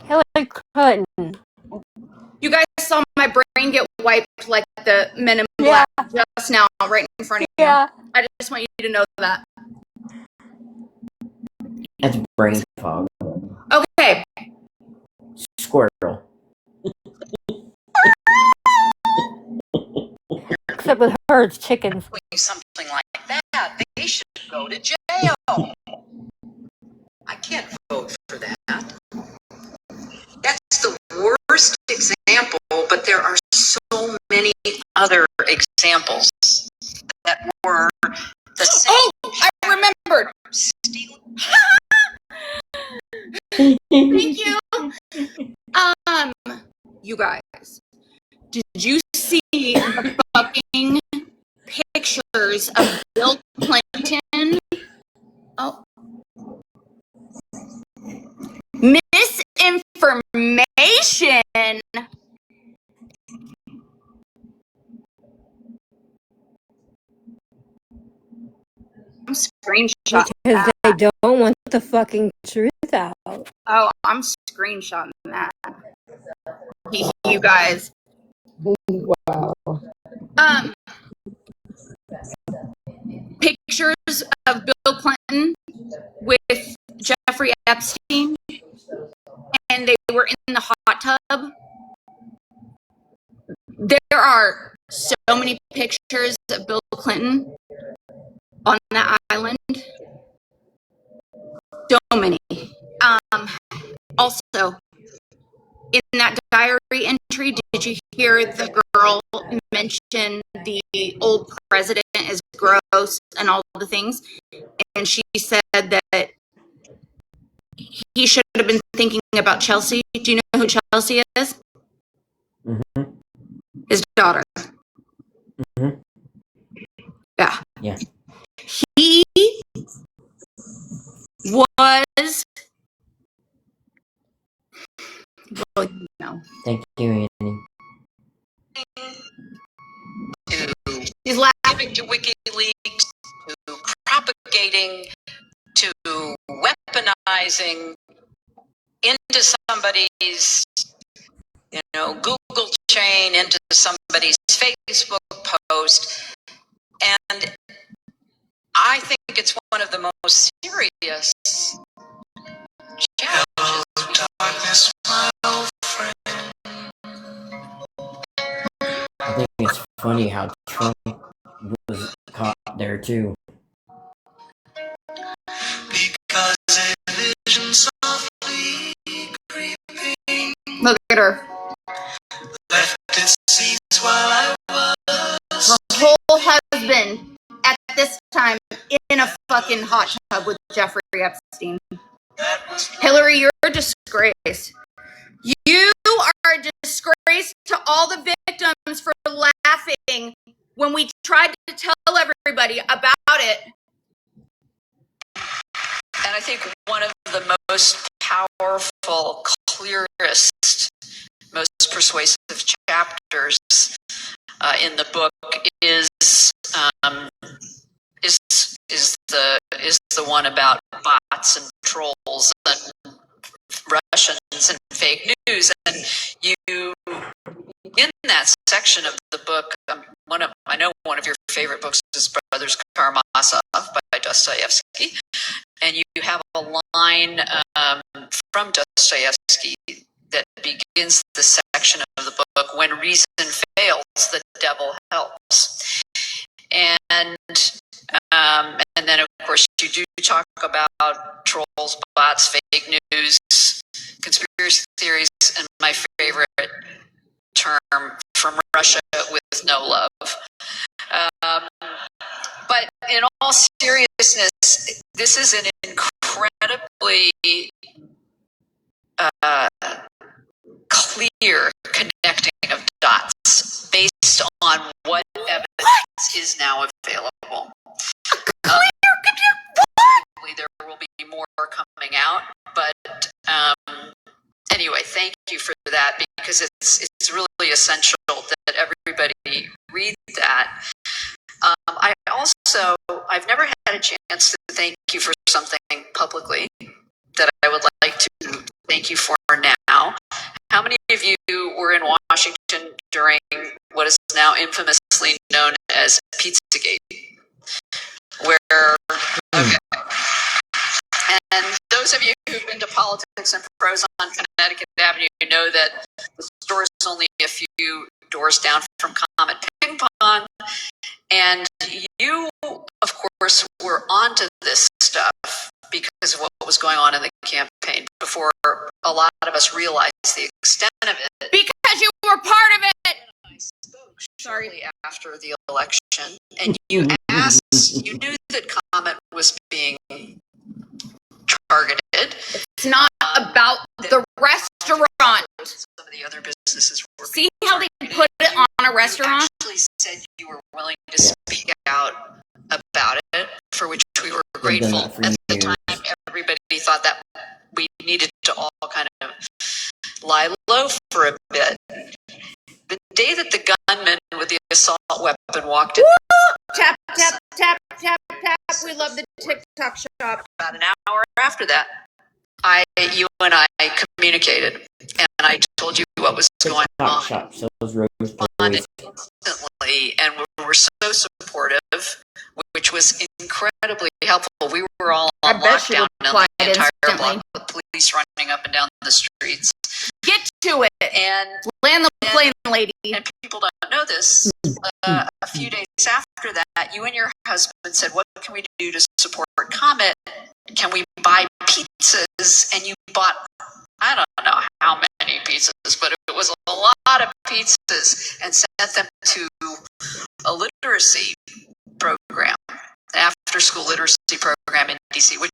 Hillary Clinton. You guys saw my brain get wiped like the Men in Black just now, right in front of you. Yeah. I just want you to know that. That's brain fog. Okay. Squirrel. Except with her, it's chickens. Something like that, they should go to jail. I can't vote for that. That's the worst example, but there are so many other examples that were the same. Oh, I remembered. Thank you. You guys, did you see the fucking pictures of Bill Clinton? Oh. Misinformation. I'm screenshotting Because that. they don't want the fucking truth out. Oh, I'm screenshotting that. You guys. Wow. Pictures of Bill Clinton with Jeffrey Epstein, and they were in the hot tub. There are so many pictures of Bill Clinton on that island. So many. Also, in that diary entry, did you hear the girl mention the old president is gross and all the things? And she said that he should have been thinking about Chelsea. Do you know who Chelsea is? Mm-hmm. His daughter. Mm-hmm. Yeah. Yeah. He was. Well, you know. Thank you, Annie. He's laughing. Giving to WikiLeaks, to propagating, to weaponizing into somebody's Google chain into somebody's Facebook post. And I think it's one of the most serious challenges. Darkness, my old friend. I think it's funny how Trump was caught there too. Because a vision softly creeping Look at her. left its seeds while I was. Her whole husband at this time in a fucking hot tub with Jeffrey Epstein. Hillary, you're a disgrace. You are a disgrace to all the victims for laughing when we tried to tell everybody about it. And I think one of the most powerful, clearest, most persuasive chapters in the book is the one about bots and trolls and Russians and fake news. And you, in that section of the book, I know one of your favorite books is Brothers Karamazov by Dostoevsky, and you have a line from Dostoevsky that begins the section of the book, "When reason fails, the devil helps." And then, of course, you do talk about trolls, bots, fake news, conspiracy theories, and my favorite term, from Russia with no love. But in all seriousness, this is an incredibly clear connecting of dots based on what evidence is now available. There will be more coming out, but anyway, thank you for that, because it's really essential that everybody read that. I've never had a chance to thank you for something publicly that I would like to thank you for now. How many of you were in Washington during what is now infamously known as Pizzagate? Okay. And those of you who've been to Politics and Prose on Connecticut Avenue know that the store is only a few doors down from Comet Ping Pong. And you, of course, were onto this stuff because of what was going on in the campaign before a lot of us realized the extent of it. Because you were part of it. I spoke shortly after the election, and you knew that Comet was being targeted. It's not about the restaurant. Some of the other businesses were. See how they put it on a restaurant? You actually said you were willing to speak out about it, for which we were grateful. At the time, everybody thought that we needed to all kind of lie low for a bit. The day that the gunman with the assault weapon walked in, Tap, tap, tap, tap, tap. We love the TikTok shop. about an hour after that, you and I communicated, and I told you what was going on. Shop sells rose Instantly, and we were so supportive, which was incredibly helpful. We were all on lockdown in the entire block with police running up and down the streets. Get to it. And land the plane, lady. And people don't know this. A few days after that, you and your husband said, "What can we do to support Comet? Can we buy pizzas?" And you bought, I don't know how many pizzas, but it was a lot of pizzas, and sent them to a literacy program, an after-school literacy program in DC, which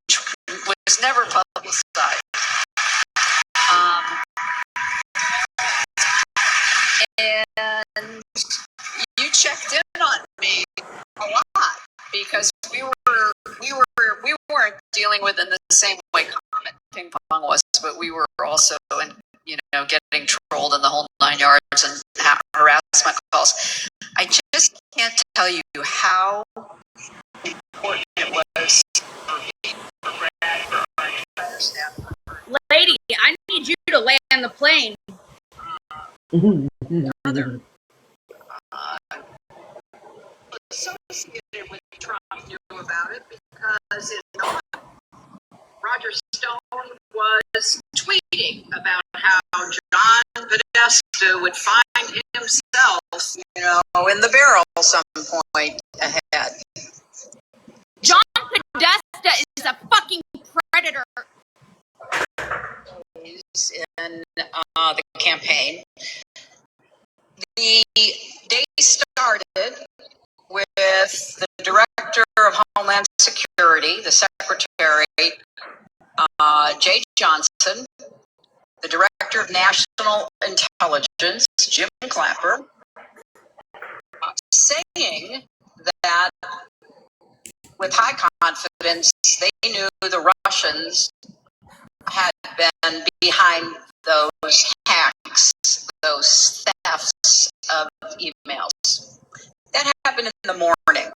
was never publicized. And you checked in on me a lot, because we weren't dealing with it in the same way Comet Ping Pong was, but we were also getting trolled in the whole 9 yards and harassment calls. I just can't tell you how important it was for me, for Brad, for our entire staff. Lady, I need you to land the plane. Further, associated with Trump knew about it because in Roger Stone was tweeting about how John Podesta would find himself, in the barrel some point ahead. John Podesta is a fucking predator. In the campaign, the day started with the director of Homeland Security, the secretary, Jay Johnson, the director of National Intelligence, Jim Clapper, saying that with high confidence they knew the Russians had been behind those hacks, those thefts of emails. That happened in the morning.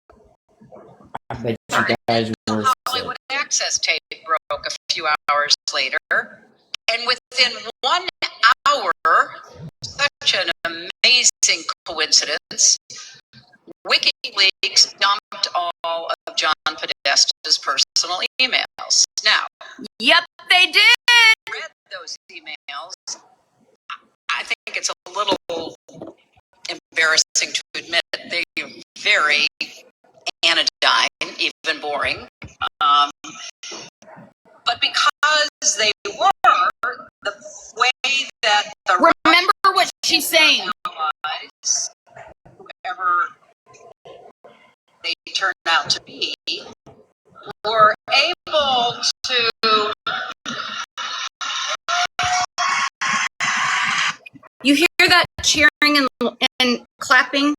I bet you guys were Hollywood Access tape broke a few hours later, and within 1 hour, such an amazing coincidence, WikiLeaks dumped all of John Podesta's personal emails. Now, yep, they did. Read those emails. I think it's a little embarrassing to admit they're very anodyne, even boring. But because they were, the way that the remember what she's saying, whoever they turn out to be, were able to. You hear that cheering and clapping?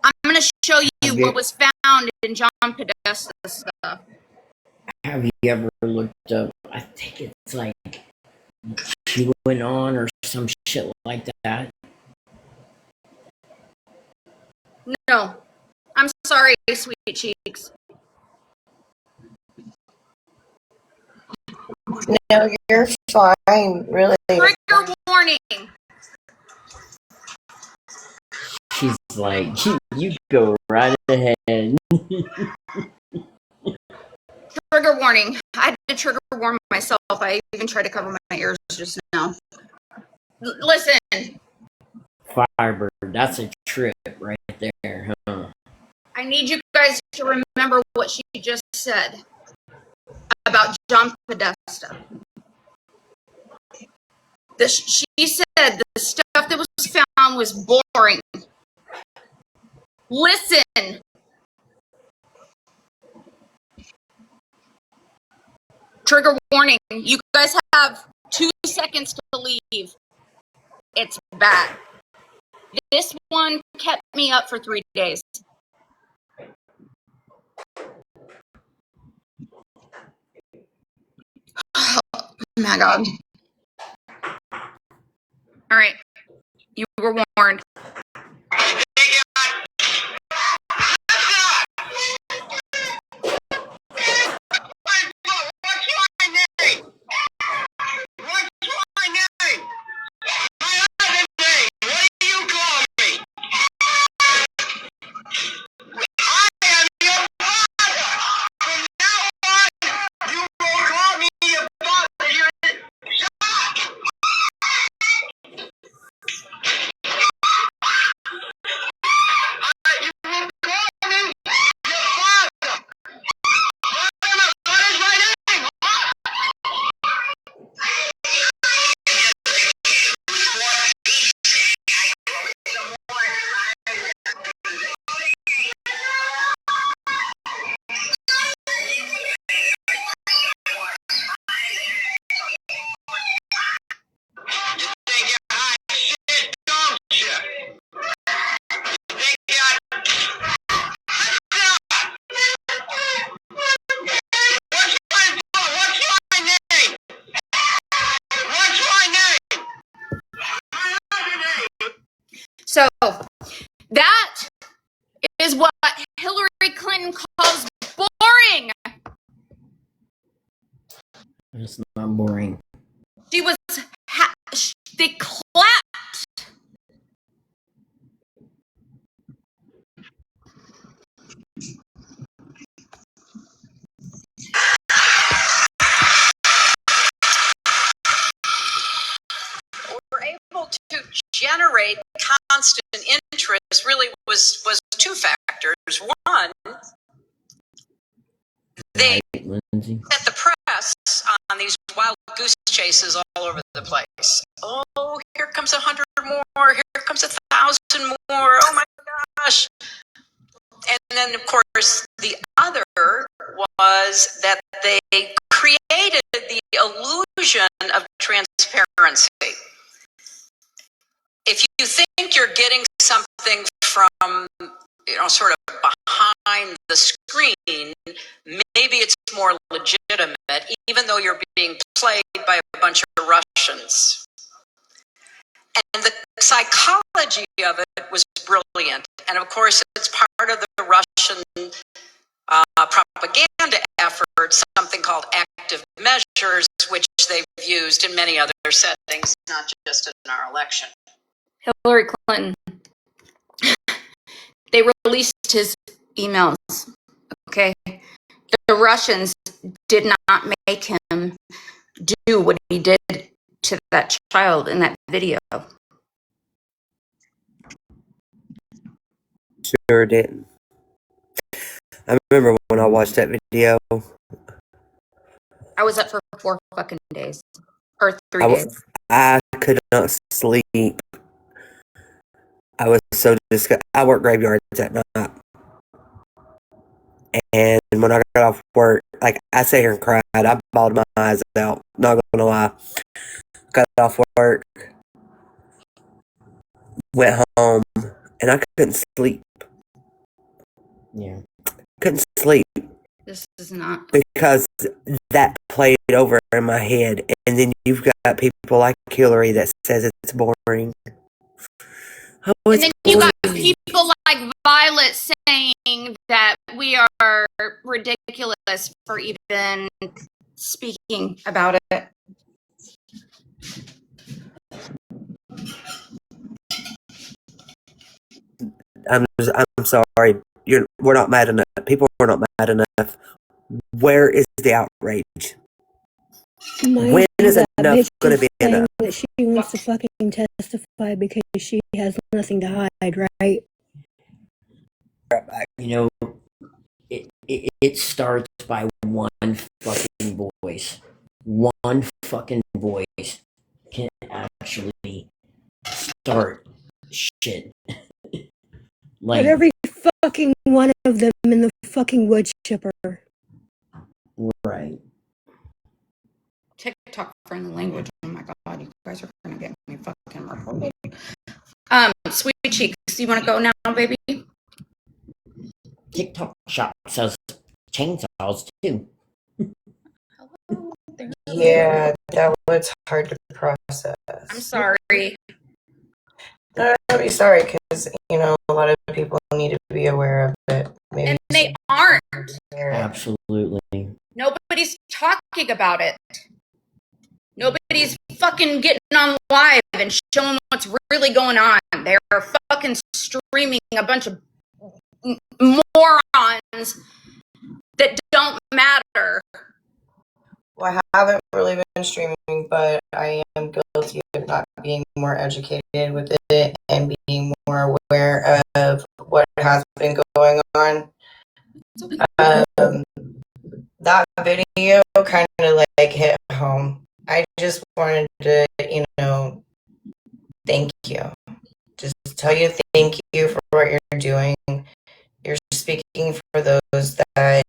I'm going to show you what was found in John Podesta's stuff. Have you ever looked up? I think it's like QAnon or some shit like that. No, I'm sorry, sweet cheeks. No, you're fine, really. Trigger warning. She's like, you go right ahead. Trigger warning. I had to trigger warn myself. I even tried to cover my ears just now. Listen. Firebird, that's a trip right there, huh? I need you guys to remember what she just said about John Podesta. She said the stuff that was found was boring. Listen. Trigger warning. You guys have 2 seconds to leave. It's bad. This one kept me up for 3 days. Oh my God. All right. You were warned. So that is what Hillary Clinton calls boring. It's not boring. She was, they clapped Lindsay. At the press on these wild goose chases all over the place. Oh, here comes 100 more. Here comes 1,000 more. Oh my gosh. And then, of course, the other was that they created the illusion of transparency. If you think you're getting something from, sort of behind the screen, maybe it's more legitimate, even though you're being played by a bunch of Russians. And the psychology of it was brilliant. And of course, it's part of the Russian propaganda effort, something called active measures, which they've used in many other settings, not just in our election. Hillary Clinton. They released his emails. Okay. The Russians did not make him do what he did to that child in that video. Sure didn't. I remember when I watched that video. I was up for 4 fucking days. Or 3 days. I could not sleep. I was so disgusted. I worked graveyards that night. And when I got off work, like, I sat here and cried. I bawled my eyes out. Not gonna lie. Got off work. Went home. And I couldn't sleep. Yeah. Couldn't sleep. This is not. Because that played over in my head. And then you've got people like Hillary that says it's boring. Oh, and then you got people like Violet saying that we are ridiculous for even speaking about it. I'm sorry. We're not mad enough. People are not mad enough. Where is the outrage? When is enough going to be enough? That she wants to fucking testify because she has nothing to hide, right? It starts by one fucking voice. One fucking voice can actually start shit. But every fucking one of them in the fucking wood chipper. Right. TikTok friendly language. Oh my god, you guys are gonna get me fucking reported. Sweet Cheeks, you wanna go now, baby? TikTok shop sells chainsaws too. Yeah, that was hard to process. I'm sorry. No, don't be sorry, because a lot of people need to be aware of it. Maybe and they aren't. Absolutely. Nobody's talking about it. Nobody's fucking getting on live and showing what's really going on. They're fucking streaming a bunch of morons that don't matter. Well, I haven't really been streaming, but I am guilty of not being more educated with it and being more aware of what has been going on. That video kind of hit home. I just wanted to, thank you. Just tell you thank you for what you're doing. You're speaking for those that,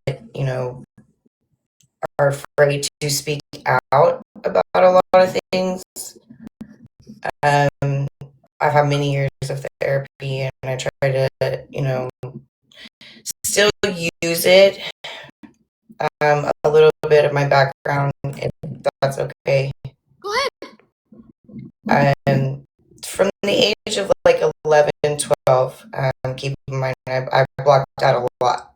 are afraid to speak out about a lot of things. I've had many years of therapy, and I try to, still use it. A little bit of my background, if that's okay. Go ahead. From the age of 11, 12, keep in mind, I blocked out a lot.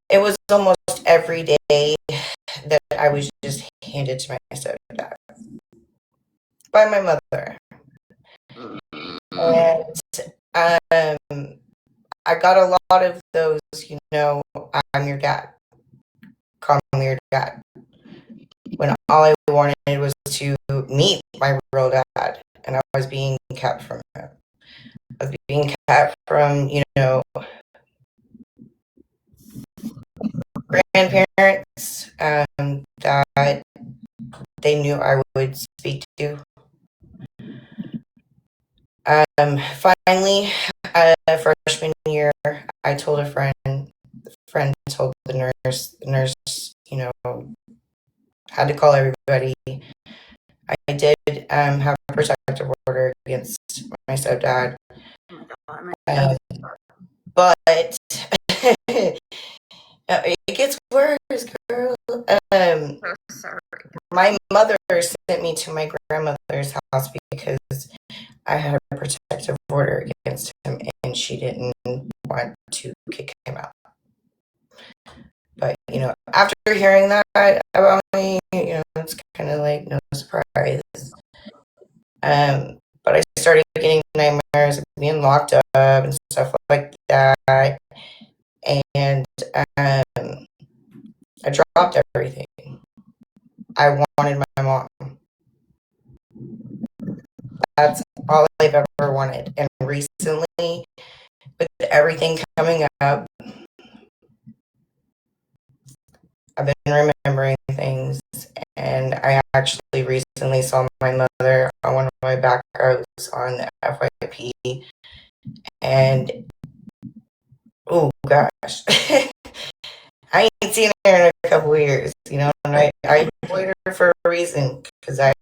It was almost every day that I was just handed to my stepdad by my mother. And I got a lot of those, I'm your dad. Call me your dad. When all I wanted was to meet my real dad, and I was being kept from him. I was being kept from, grandparents they knew I would speak to. Finally, freshman year, I told a friend. The friend told the nurse. The nurse, had to call everybody. I did have a protective order against my stepdad. But it gets worse, girl. My mother sent me to my grandmother's house because I had a protective order against him, and she didn't want to kick him out. But, after hearing that about me, it's kind of like no surprise. But I started getting nightmares of being locked up and stuff like that. And I dropped everything. I wanted my mom. That's all I've ever wanted. And recently, with everything coming up, I've been remembering things, and I actually recently saw my mother on one of my back rows on the FYP, and oh gosh, I ain't seen her in a couple of years, and I avoid her for a reason, because I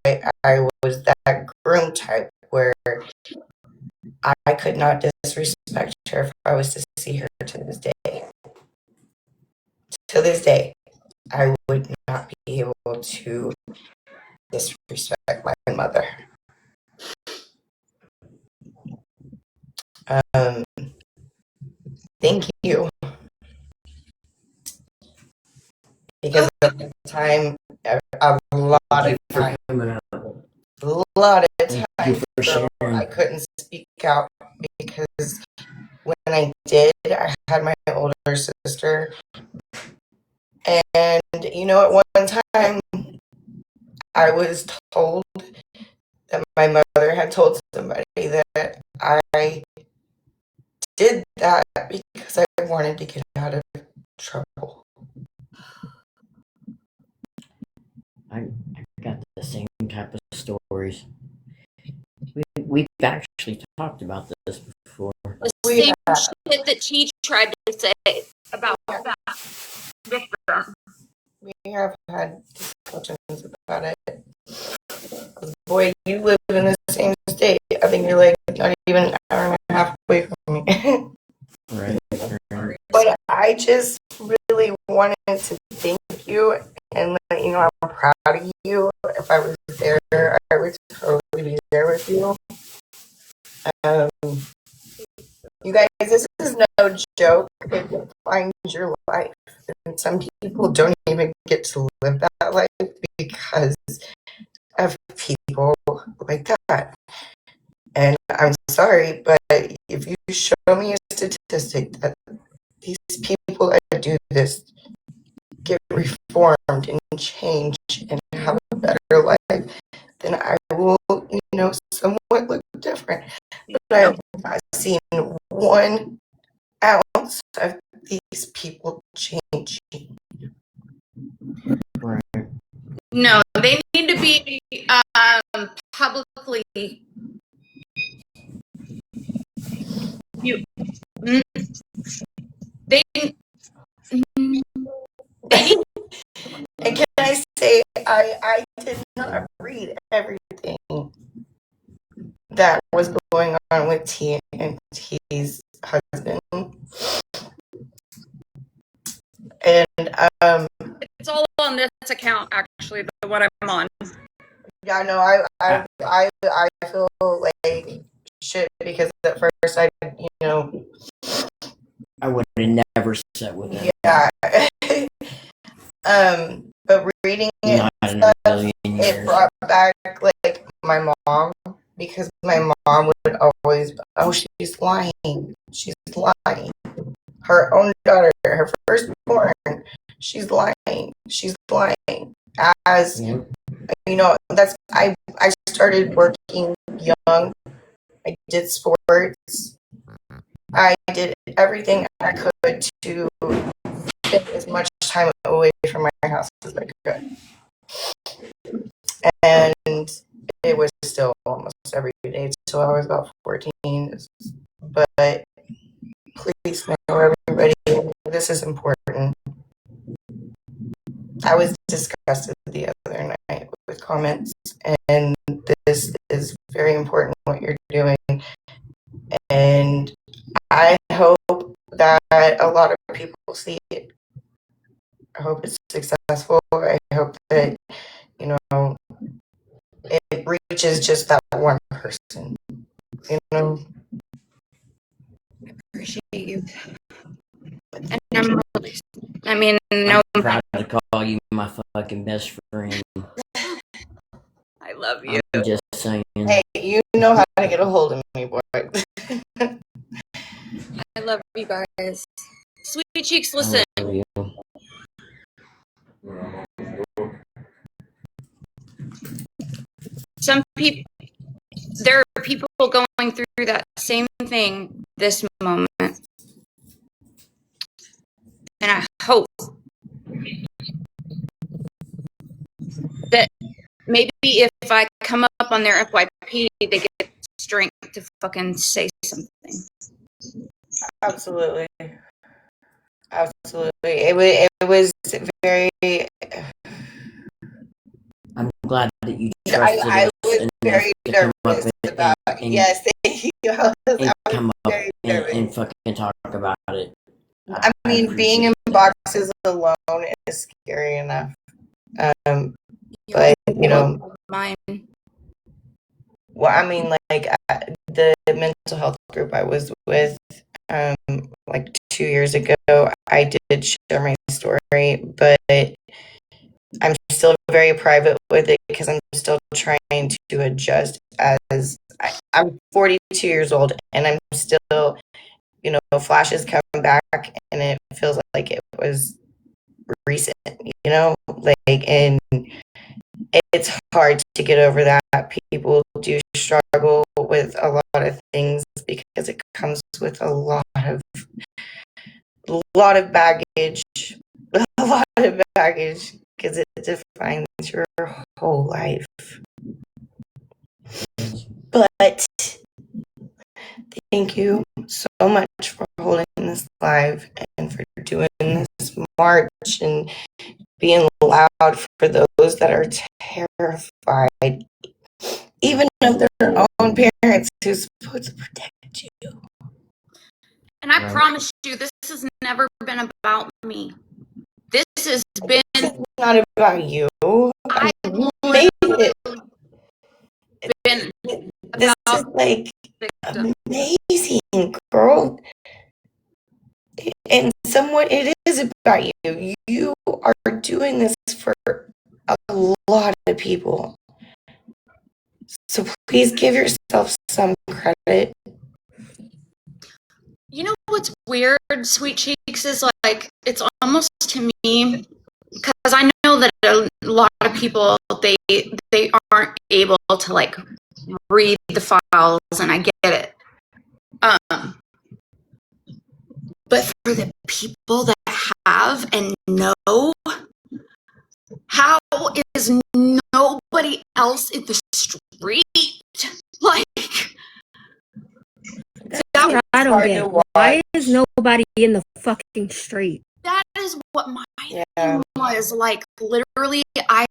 was that groom type where I could not disrespect her if I was to see her to this day. To this day, I would not be able to disrespect my mother. Thank you. Because at the time, a lot of time, I couldn't speak out because when I did, I had my older sister. And, at one time, I was told that my mother had told somebody that I did that because I wanted to get out of trouble. I got the same type of stories. We've actually talked about this before. The same shit that she tried to say about that victim. We have had discussions about it. Boy, you live in the same state. I think you're like not even an hour and a half away from me. Right. But I just really wanted to thank you and let you know I'm proud of you. If I was there, I would totally be there with you. You guys, this is no joke. It defines your life. And some people don't even get to live that life because of people like that. And I'm sorry, but if you show me a statistic that these people that do this get reformed and change and have a better life, then I will, somewhat look different. But I have not seen 1 ounce of these people changing. Right. No, they need to be publicly. They And can I say, I did not read everything that was going on with T and T's husband. And it's all on this account, actually, the one I'm on. yeah, no, I feel like shit because at first I would have never sat with him. yeah. But reading it, it brought back like my mom, because my mom would always, she's lying. She's lying. Her own daughter, her firstborn, she's lying. She's lying. As that's I started working young. I did sports. I did everything I could to get as much time away from my house as I could. and it was still almost every day till I was about 14. But please know, everybody, this is important. I was disgusted the other night with comments, and this is very important what you're doing. And I hope that a lot of people see it. I hope it's successful. I hope that, you know, it reaches just that one person, you know. Appreciate you. And I mean, no, I'm proud to call you my fucking best friend. I love you. I'm just saying. Hey, you know how to get a hold of me, boy. I love you guys. Sweet Cheeks, listen. I love you. Some people, there are people going through that same thing this moment. And I hope that maybe if I come up on their FYP, they get strength to fucking say something. Absolutely. It was very. I'm glad that you trusted I us was enough very to come up nervous about. Yes, thank you. I was come up very nervous. and fucking talk about it. I mean, being in boxes alone is scary enough. But you know, Mine. well, I mean, like the mental health group I was with, like 2 years ago, I did share my story, but I'm still very private with it because I'm still trying to adjust. As I'm 42 years old, and I'm still, you know, flashes come back, and it feels like it was recent, you know, like, and it's hard to get over that. People do struggle with a lot of things because it comes with a lot of baggage, a lot of baggage, because it defines your whole life. But thank you so much for holding this live and for doing this march and being loud for those that are terrified, even of their own parents who's supposed to protect you. And I promise you, this has never been about me. This has been not about you. I made it. Been This is like amazing, girl. And somewhat it is about you. You are doing this for a lot of people. So please give yourself some credit. You know what's weird, Sweet Cheeks, is like, it's almost to me, because I know that a lot of people, they aren't able to like read the files, and I get it. But for the people that have and know, how is nobody else in the street? Like, That's what I don't get. Why is nobody in the fucking street? that is what my thing was. Like, literally, I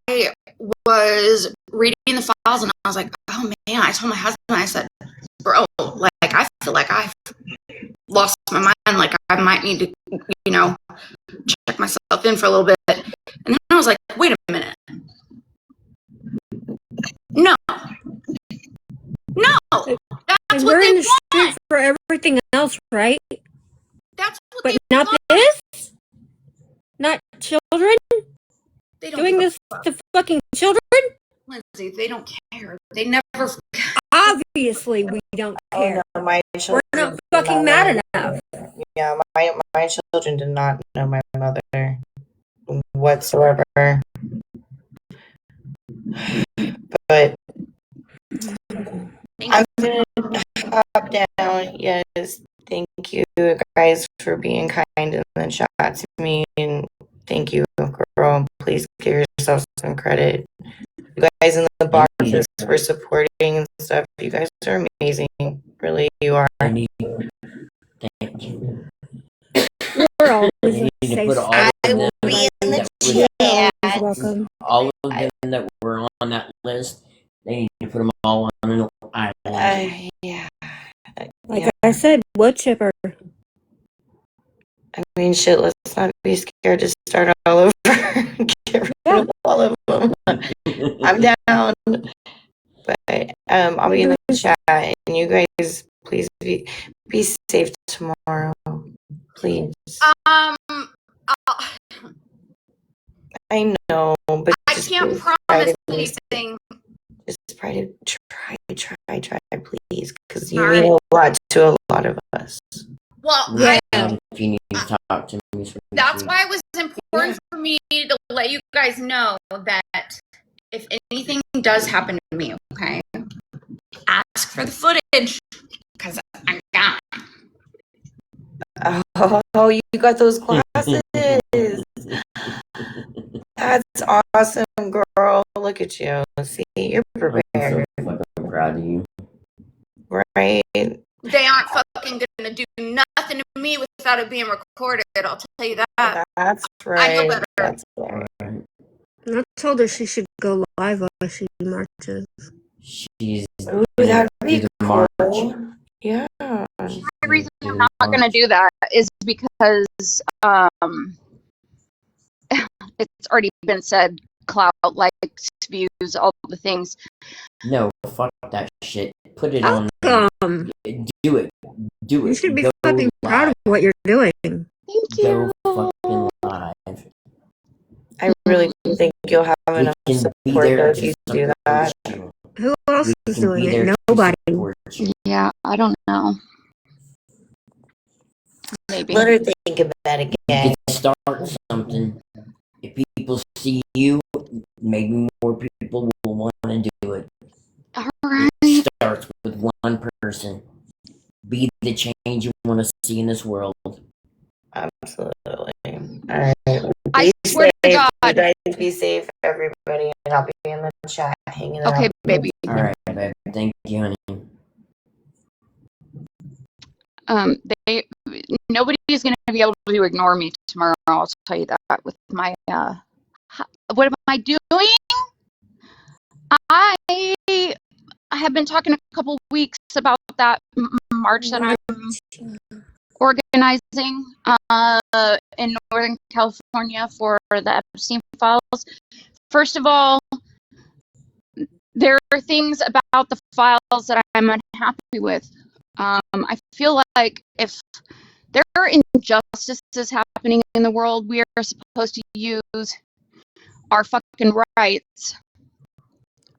was reading the files and I was like, oh man, I told my husband, I said, bro, like, I feel like I've lost my mind. Like, I might need to, you know, check myself in for a little bit. And then I was like, wait a minute. No. That's what we're they in the street want. for everything else, right? That's what but they not want. this? Not children? They don't Doing this to fucking children? Lindsay, they don't care. They never. Obviously, we don't care. Oh, no, my children we're not fucking mad enough. Yeah, my children did not know my mother whatsoever. But I'm gonna hop down. Yes, thank you guys for being kind and then shot to me, and thank you, girl. Please give yourself some credit. You guys in the boxes for supporting and stuff. You guys are amazing. Really, you are. Thank you. We're always They a need to safe put all space. of will them be in the that were You're chat. always welcome. all of them that were on that list. They need to put them all on an island. Yeah. Like I said, wood chipper. I mean, shit, let's not be scared to start all over. Get rid of all of them. I'm down. But I'll be in the chat, and you guys, please be safe tomorrow. Please. I know, but I can't promise anything. Just try, please, because you mean a lot to a lot of us. Well, Yeah. If you need to talk to me, that's why it was important for me to let you guys know that if anything does happen to me, okay, ask for the footage because I got it. Oh, you got those glasses. That's awesome, girl. Look at you. See, you're prepared. I'm so fucking proud of you. Right? They aren't fucking gonna do nothing to me without it being recorded. I'll tell you that. That's right. I feel better. That's right. I told her she should go live while she marches. She's that'd be cool. March. Yeah. The reason I'm not going to do that is because it's already been said, clout, likes, views, all the things. No, fuck that shit. Put it How on. come? Do it. You should be fucking proud of what you're doing. Thank Go you. fucking live. I really think you'll have We enough can support be there though to if you do that. support you. Who else We is can doing be it? there to Nobody. support you. Yeah, I don't know. Maybe. Let her think about it again. You can start something. If people see you, maybe more people will want to do it. All right. It starts with one person. Be the change you want to see in this world. Absolutely. All right. I swear to God. You guys be safe, everybody, and I'll be in the chat hanging out. Okay, baby. All right, babe. Thank you, honey. Nobody's going to be able to ignore me tomorrow. I'll tell you that with my what am I doing? I have been talking a couple weeks about that march that I'm organizing in Northern California for the Epstein files. First of all, there are things about the files that I'm unhappy with. I feel like if there are injustices happening in the world, we are supposed to use our fucking rights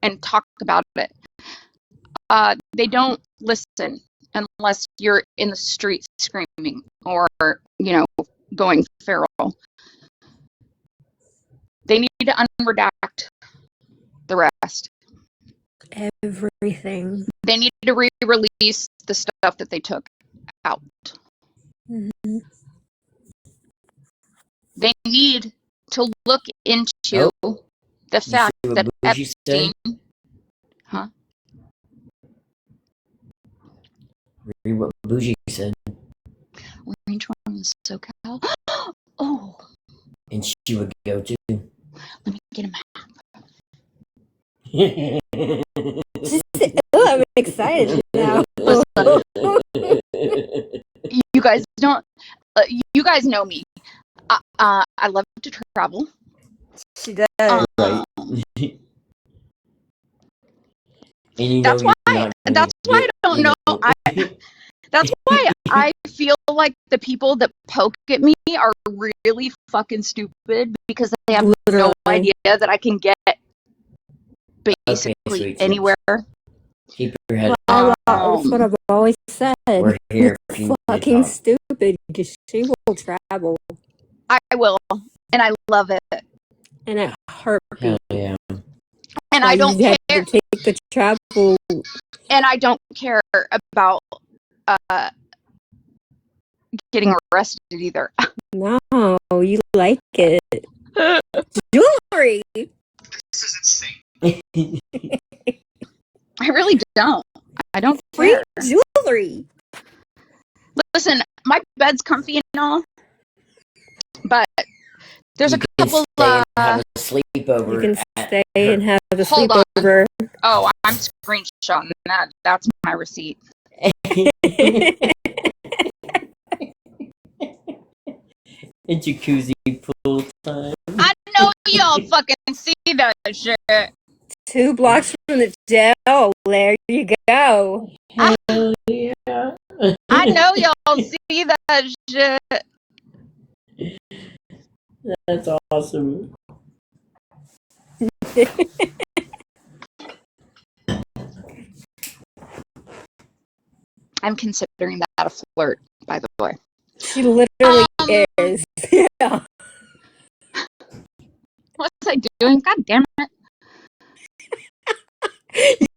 and talk about it. They don't listen unless you're in the streets screaming or, going feral. They need to unredact the rest. Everything. They need to re-release the stuff that they took out. Mm-hmm. They need to look into the fact that Epstein... Huh? Read what Bougie said. Range one is SoCal. Oh. And she would go too. Let me get a map. Oh, I'm excited now. You guys don't. You guys know me. I love to travel. She does. Right. And you that's know why. That's why I don't know. That's why I feel like the people that poke at me are really fucking stupid because they have no idea that I can get basically anywhere. Keep your head up. That's what I've always said. We're here if you fucking stupid because she will travel. I will, and I love it. And a heartbeat. Yeah. And I don't care. To take the travel. And I don't care about getting arrested either. No, you like it. Jewelry. This is insane. I really don't. I don't Free care. jewelry. Listen, my bed's comfy and all, but there's You a can couple. stay and have a You sleepover can at stay her. and have a Hold on. sleepover. Oh, I'm screenshotting that. That's my receipt. And jacuzzi pool time. I know y'all fucking see that shit. 2 blocks from the jail. There you go. Hell yeah. I know y'all see that shit. That's awesome. I'm considering that a flirt, by the way. She literally is. Yeah. What was I doing? God damn it.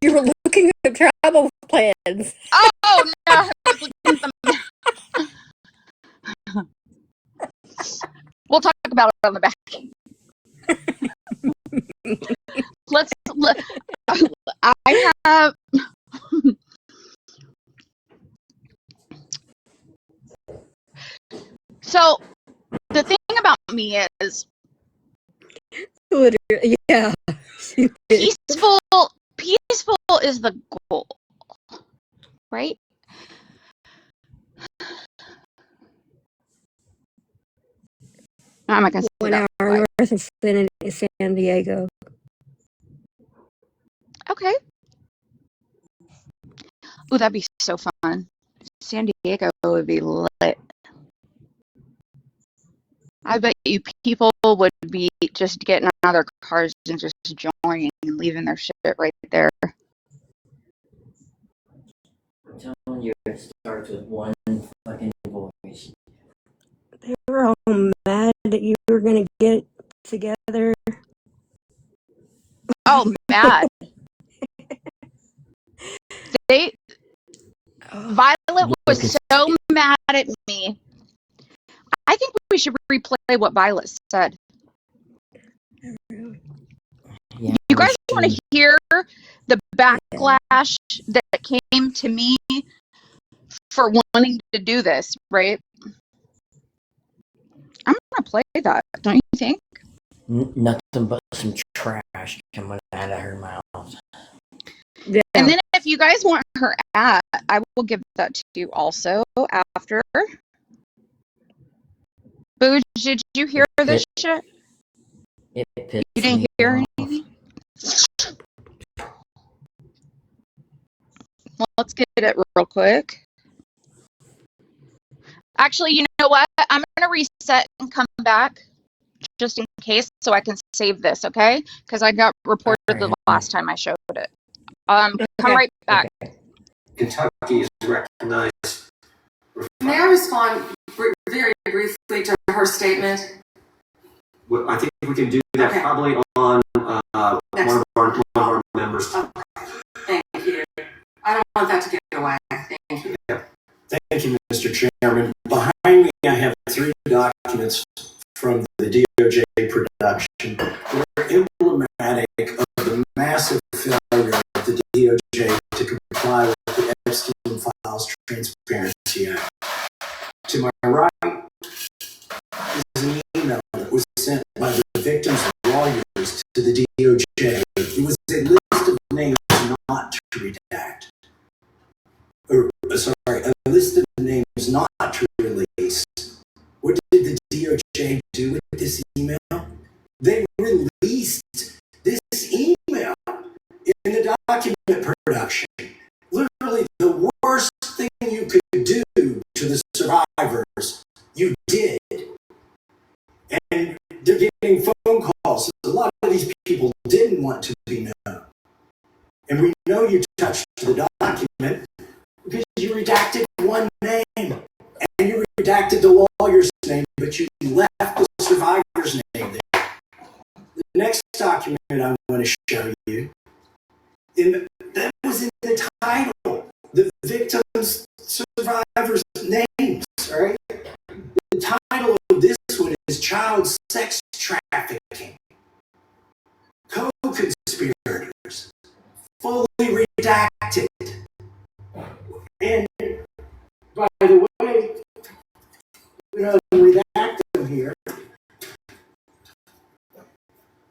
You were looking at travel plans. Oh, no. I was looking at them. We'll talk about it on the back. I have. So, the thing about me is Literally, yeah. peaceful is the goal, right? I'm not gonna say 1 that. hour north of San Diego. Okay. Ooh, that'd be so fun. San Diego would be lit. I bet you people would be just getting out of their cars and just joining and leaving their shit right there. I'm telling you, it starts with one fucking voice. They were all mad that you were going to get together. Oh, mad. Violet was so mad at me. I think we should replay what Violet said. Yeah, you guys want to hear the backlash that came to me for wanting to do this, right? I'm going to play that, don't you think? Nothing but some trash coming out of her mouth. Yeah. And then if you guys want her ad, I will give that to you also after. Boo, did you hear this shit? You didn't hear anything? Well, let's get it real quick. Actually, you know what? I'm going to reset and come back just in case so I can save this, okay? Because I got reported the last time I showed it. Come right back. Kentucky is recognized. May I respond very briefly to her statement? Well, I think we can do that probably on one of our members. Thank you. I don't want that to get away. Thank you. Yeah. Thank you, Mr. Chairman. Behind me, I have 3 documents from the DOJ production. They're emblematic of the massive failure of the DOJ to comply with the Epstein Files Transparency Act. To my right is an email that was sent by the victim's lawyers to the DOJ. It was a list of names not to redact. A list of names not to release. What did the DOJ do with this email? They released this email in the document production. Literally the worst thing you could do to the survivors, you did. And they're getting phone calls. A lot of these people didn't want to be known. And we know you touched the document because you redacted one name. And you redacted the lawyer's name, but you left the survivor's name there. The next document I want to show you, that was in the title. The victims, survivors' names, all right? The title of this one is Child Sex Trafficking. Code co-conspirators, fully redacted. And by the way, redact them here.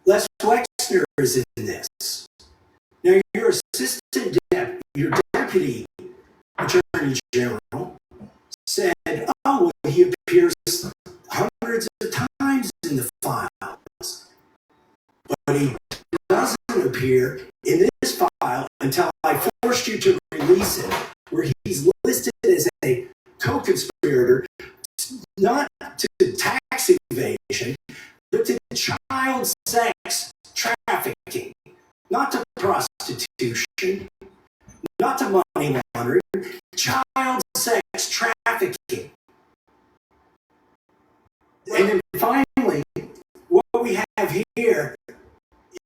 Les Wexner is in this. Now, your your deputy attorney general said, oh, well, he appears hundreds of times in the files. But he doesn't appear in this file until I forced you to release it, where he's listed as a co-conspirator, not to tax evasion, but to child sex trafficking, not to prostitution, not to money laundering, child sex trafficking. And then finally, what we have here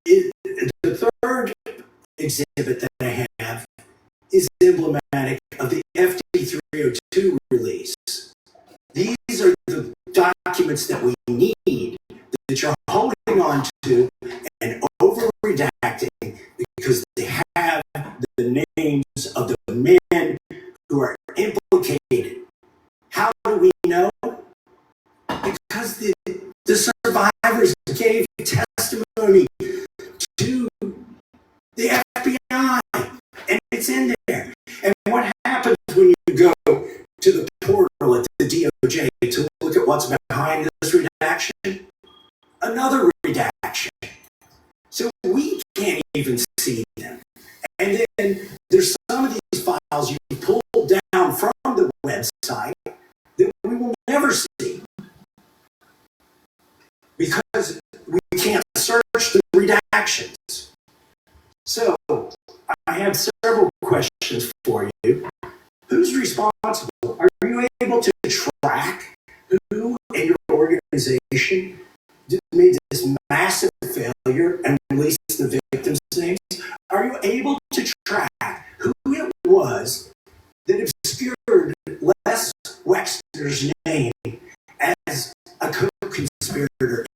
is the third exhibit that I have is emblematic of the FD 302 release. These are the documents that we need, that you're holding on to and over-redacting because they have the names of the men who are implicated. How do we know? Because the survivors gave testimony to the FBI, and it's in there. And what happens when you go to the portal at the DOJ to look at what's behind this redaction? Another redaction. So we can't even see them. And then there's some of these files you pulled down from the website that we will never see because we can't search the redactions. So I have several questions for you. Who's responsible? Are you able to track who in your organization made this massive failure and release the victims' names? Are you able to track who it was that obscured Les Wexner's name as a co-conspirator